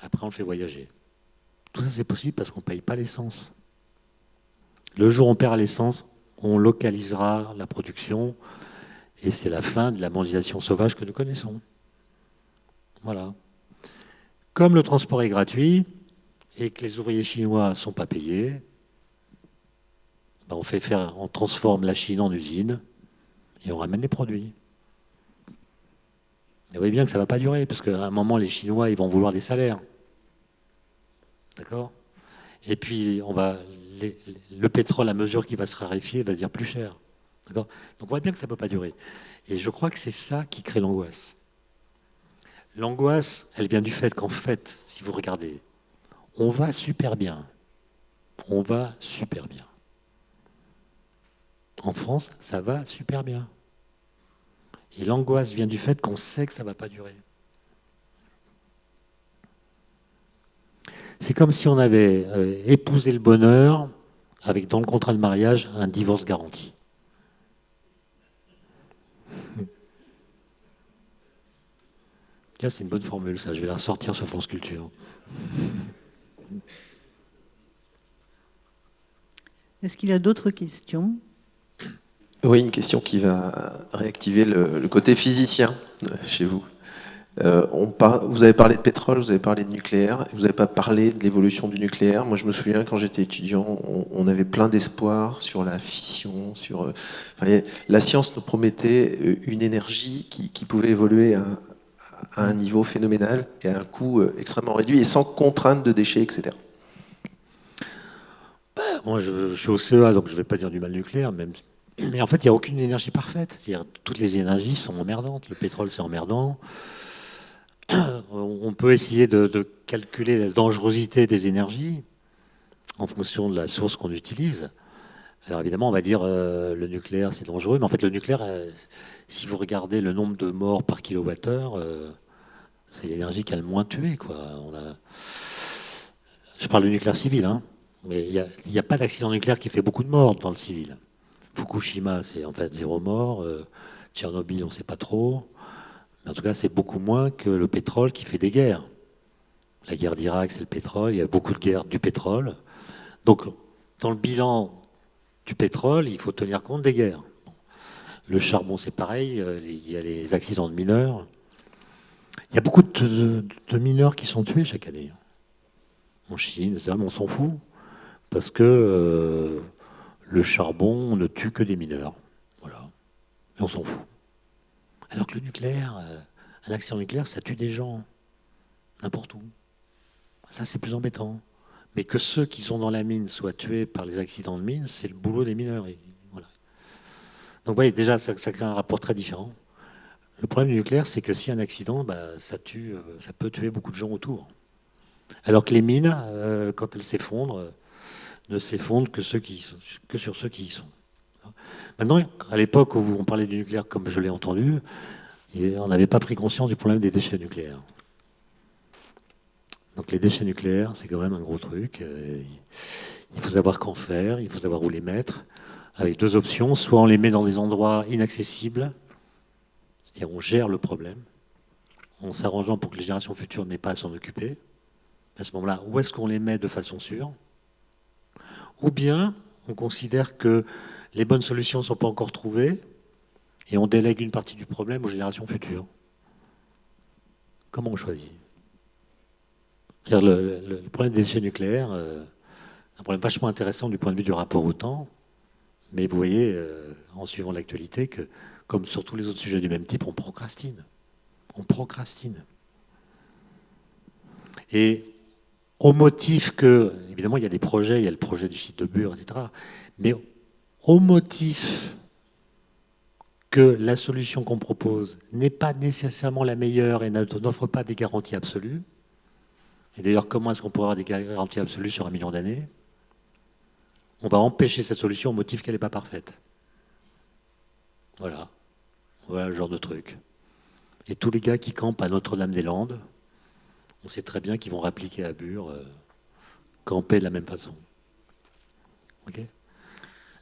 Après, on le fait voyager. Tout ça, c'est possible parce qu'on ne paye pas l'essence. Le jour où on perd l'essence, on localisera la production et c'est la fin de la mondialisation sauvage que nous connaissons. Voilà. Comme le transport est gratuit et que les ouvriers chinois ne sont pas payés, ben on transforme la Chine en usine et on ramène les produits. Mais vous voyez bien que ça ne va pas durer, parce qu'à un moment, les Chinois, ils vont vouloir des salaires. D'accord ? Et puis, le pétrole, à mesure qu'il va se raréfier, va devenir plus cher. D'accord ? Donc on voit bien que ça ne peut pas durer. Et je crois que c'est ça qui crée l'angoisse. L'angoisse, elle vient du fait qu'en fait, si vous regardez, on va super bien. On va super bien. En France, ça va super bien. Et l'angoisse vient du fait qu'on sait que ça ne va pas durer. C'est comme si on avait épousé le bonheur avec, dans le contrat de mariage, un divorce garanti. Tiens, c'est une bonne formule, ça. Je vais la ressortir sur France Culture. Est-ce qu'il y a d'autres questions ? Oui, une question qui va réactiver le côté physicien chez vous. Vous avez parlé de pétrole, vous avez parlé de nucléaire, vous n'avez pas parlé de l'évolution du nucléaire. Moi, je me souviens, quand j'étais étudiant, on avait plein d'espoir sur la fission, la science nous promettait une énergie qui pouvait évoluer à un niveau phénoménal et à un coût extrêmement réduit et sans contrainte de déchets, etc. Moi, je suis au CEA, donc je ne vais pas dire du mal nucléaire, mais en fait, il n'y a aucune énergie parfaite. C'est-à-dire, toutes les énergies sont emmerdantes. Le pétrole, c'est emmerdant. On peut essayer de calculer la dangerosité des énergies en fonction de la source qu'on utilise. Alors évidemment, on va dire le nucléaire, c'est dangereux, mais en fait, le nucléaire, si vous regardez le nombre de morts par kilowattheure, c'est l'énergie qui a le moins tué, quoi. Je parle du nucléaire civil, hein, mais il n'y a pas d'accident nucléaire qui fait beaucoup de morts dans le civil. Fukushima, c'est en fait 0 mort. Tchernobyl, on ne sait pas trop. Mais en tout cas, c'est beaucoup moins que le pétrole qui fait des guerres. La guerre d'Irak, c'est le pétrole. Il y a beaucoup de guerres du pétrole. Donc, dans le bilan du pétrole, il faut tenir compte des guerres. Le charbon, c'est pareil. Il y a les accidents de mineurs. Il y a beaucoup de mineurs qui sont tués chaque année. En Chine, on s'en fout. Parce que le charbon ne tue que des mineurs. Voilà. Et on s'en fout. Alors que le nucléaire, un accident nucléaire, ça tue des gens. N'importe où. Ça, c'est plus embêtant. Mais que ceux qui sont dans la mine soient tués par les accidents de mine, c'est le boulot des mineurs. Et voilà. Donc, vous voyez, déjà, ça crée un rapport très différent. Le problème du nucléaire, c'est que si un accident, ça peut tuer beaucoup de gens autour. Alors que les mines, quand elles s'effondrent, ne s'effondrent que sur ceux qui y sont. Maintenant, à l'époque où on parlait du nucléaire, comme je l'ai entendu, on n'avait pas pris conscience du problème des déchets nucléaires. Donc les déchets nucléaires, c'est quand même un gros truc. Il faut savoir qu'en faire, il faut savoir où les mettre, avec deux options. Soit on les met dans des endroits inaccessibles, c'est-à-dire on gère le problème, en s'arrangeant pour que les générations futures n'aient pas à s'en occuper. À ce moment-là, où est-ce qu'on les met de façon sûre ? Ou bien on considère que les bonnes solutions ne sont pas encore trouvées et on délègue une partie du problème aux générations futures. Comment on choisit ? Le problème des déchets nucléaires, c'est un problème vachement intéressant du point de vue du rapport au temps, mais vous voyez, en suivant l'actualité, que comme sur tous les autres sujets du même type, on procrastine. On procrastine. Et au motif que, évidemment, il y a des projets, il y a le projet du site de Bure, etc., mais au motif que la solution qu'on propose n'est pas nécessairement la meilleure et n'offre pas des garanties absolues, et d'ailleurs, comment est-ce qu'on pourrait avoir des garanties absolues sur 1 million d'années ? On va empêcher cette solution au motif qu'elle n'est pas parfaite. Voilà. Voilà le genre de truc. Et tous les gars qui campent à Notre-Dame-des-Landes, on sait très bien qu'ils vont répliquer à Bure, camper de la même façon. Ok ?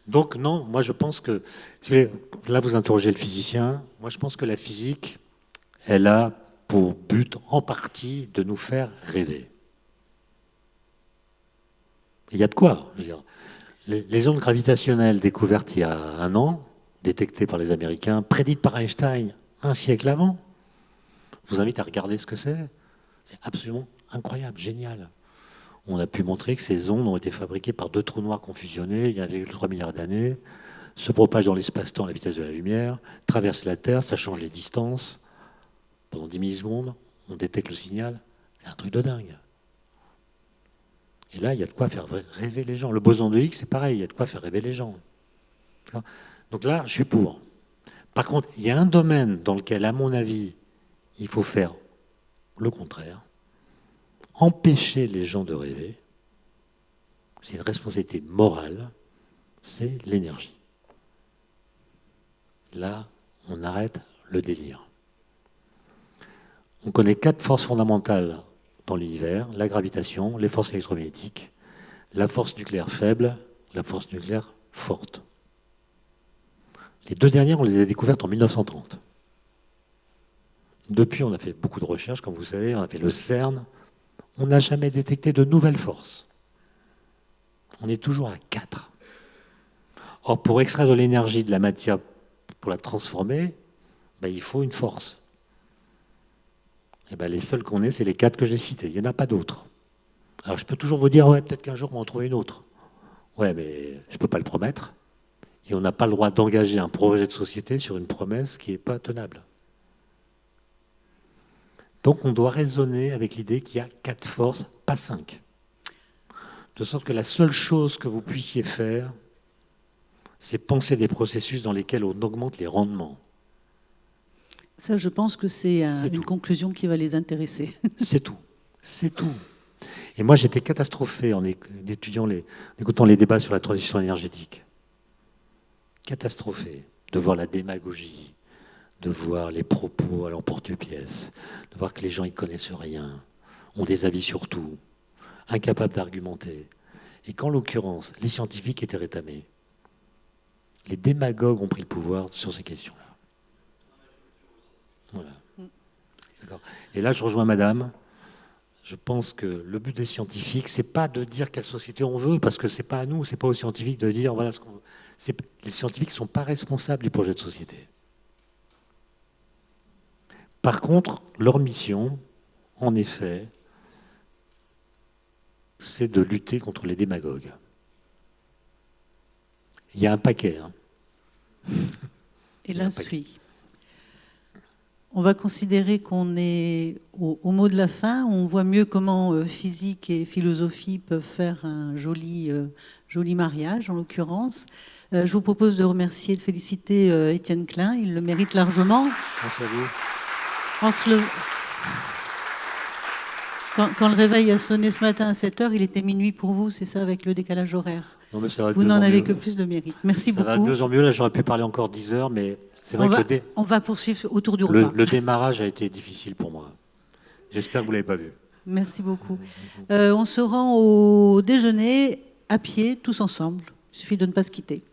Donc non, moi je pense que, si vous voulez, là vous interrogez le physicien, moi je pense que la physique, elle a pour but en partie de nous faire rêver. Il y a de quoi. Je veux dire, les ondes gravitationnelles découvertes il y a 1 an, détectées par les Américains, prédites par Einstein un siècle avant, je vous invite à regarder ce que c'est. C'est absolument incroyable, génial. On a pu montrer que ces ondes ont été fabriquées par 2 trous noirs confusionnés il y a 3 milliards d'années, se propagent dans l'espace-temps à la vitesse de la lumière, traversent la Terre, ça change les distances. Pendant 10 millisecondes, on détecte le signal. C'est un truc de dingue. Et là, il y a de quoi faire rêver les gens. Le boson de Higgs, c'est pareil, il y a de quoi faire rêver les gens. Donc là, je suis pour. Par contre, il y a un domaine dans lequel, à mon avis, il faut faire le contraire. Empêcher les gens de rêver, c'est une responsabilité morale, c'est l'énergie. Là, on arrête le délire. On connaît 4 forces fondamentales dans l'univers, la gravitation, les forces électromagnétiques, la force nucléaire faible, la force nucléaire forte. Les 2 dernières, on les a découvertes en 1930. Depuis, on a fait beaucoup de recherches, comme vous savez, on a fait le CERN. On n'a jamais détecté de nouvelles forces. On est toujours à 4. Or, pour extraire de l'énergie de la matière, pour la transformer, il faut une force. Et les seuls qu'on ait, c'est les 4 que j'ai cités. Il n'y en a pas d'autres. Alors, je peux toujours vous dire, ouais, peut-être qu'un jour, on va en trouver une autre. Ouais, mais je ne peux pas le promettre. Et on n'a pas le droit d'engager un projet de société sur une promesse qui n'est pas tenable. Donc on doit raisonner avec l'idée qu'il y a 4 forces, pas 5. De sorte que la seule chose que vous puissiez faire, c'est penser des processus dans lesquels on augmente les rendements. Ça, je pense que c'est une conclusion qui va les intéresser. C'est tout. C'est tout. Et moi, j'étais catastrophé en étudiant écoutant les débats sur la transition énergétique. Catastrophé de voir la démagogie, de voir les propos à l'emporte-pièce, de voir que les gens n'y connaissent rien, ont des avis sur tout, incapables d'argumenter. Et qu'en l'occurrence, les scientifiques étaient rétamés. Les démagogues ont pris le pouvoir sur ces questions-là. Voilà. D'accord. Et là, je rejoins madame. Je pense que le but des scientifiques, c'est pas de dire quelle société on veut, parce que c'est pas à nous, c'est pas aux scientifiques de dire voilà ce qu'on veut. Les scientifiques ne sont pas responsables du projet de société. Par contre, leur mission, en effet, c'est de lutter contre les démagogues. Il y a un paquet. Et là suit. On va considérer qu'on est au mot de la fin. On voit mieux comment physique et philosophie peuvent faire un joli mariage, en l'occurrence. Je vous propose de remercier et de féliciter Étienne Klein. Il le mérite largement. Merci à vous. Quand le réveil a sonné ce matin à 7h, il était minuit pour vous, c'est ça, avec le décalage horaire. Non, mais ça va vous n'en avez que plus de mérite. Merci beaucoup. Ça va de mieux en mieux. Là, j'aurais pu parler encore 10 heures, mais c'est vrai que on va poursuivre autour du repas. Le démarrage a été difficile pour moi. J'espère que vous ne l'avez pas vu. Merci beaucoup. On se rend au déjeuner à pied, tous ensemble. Il suffit de ne pas se quitter.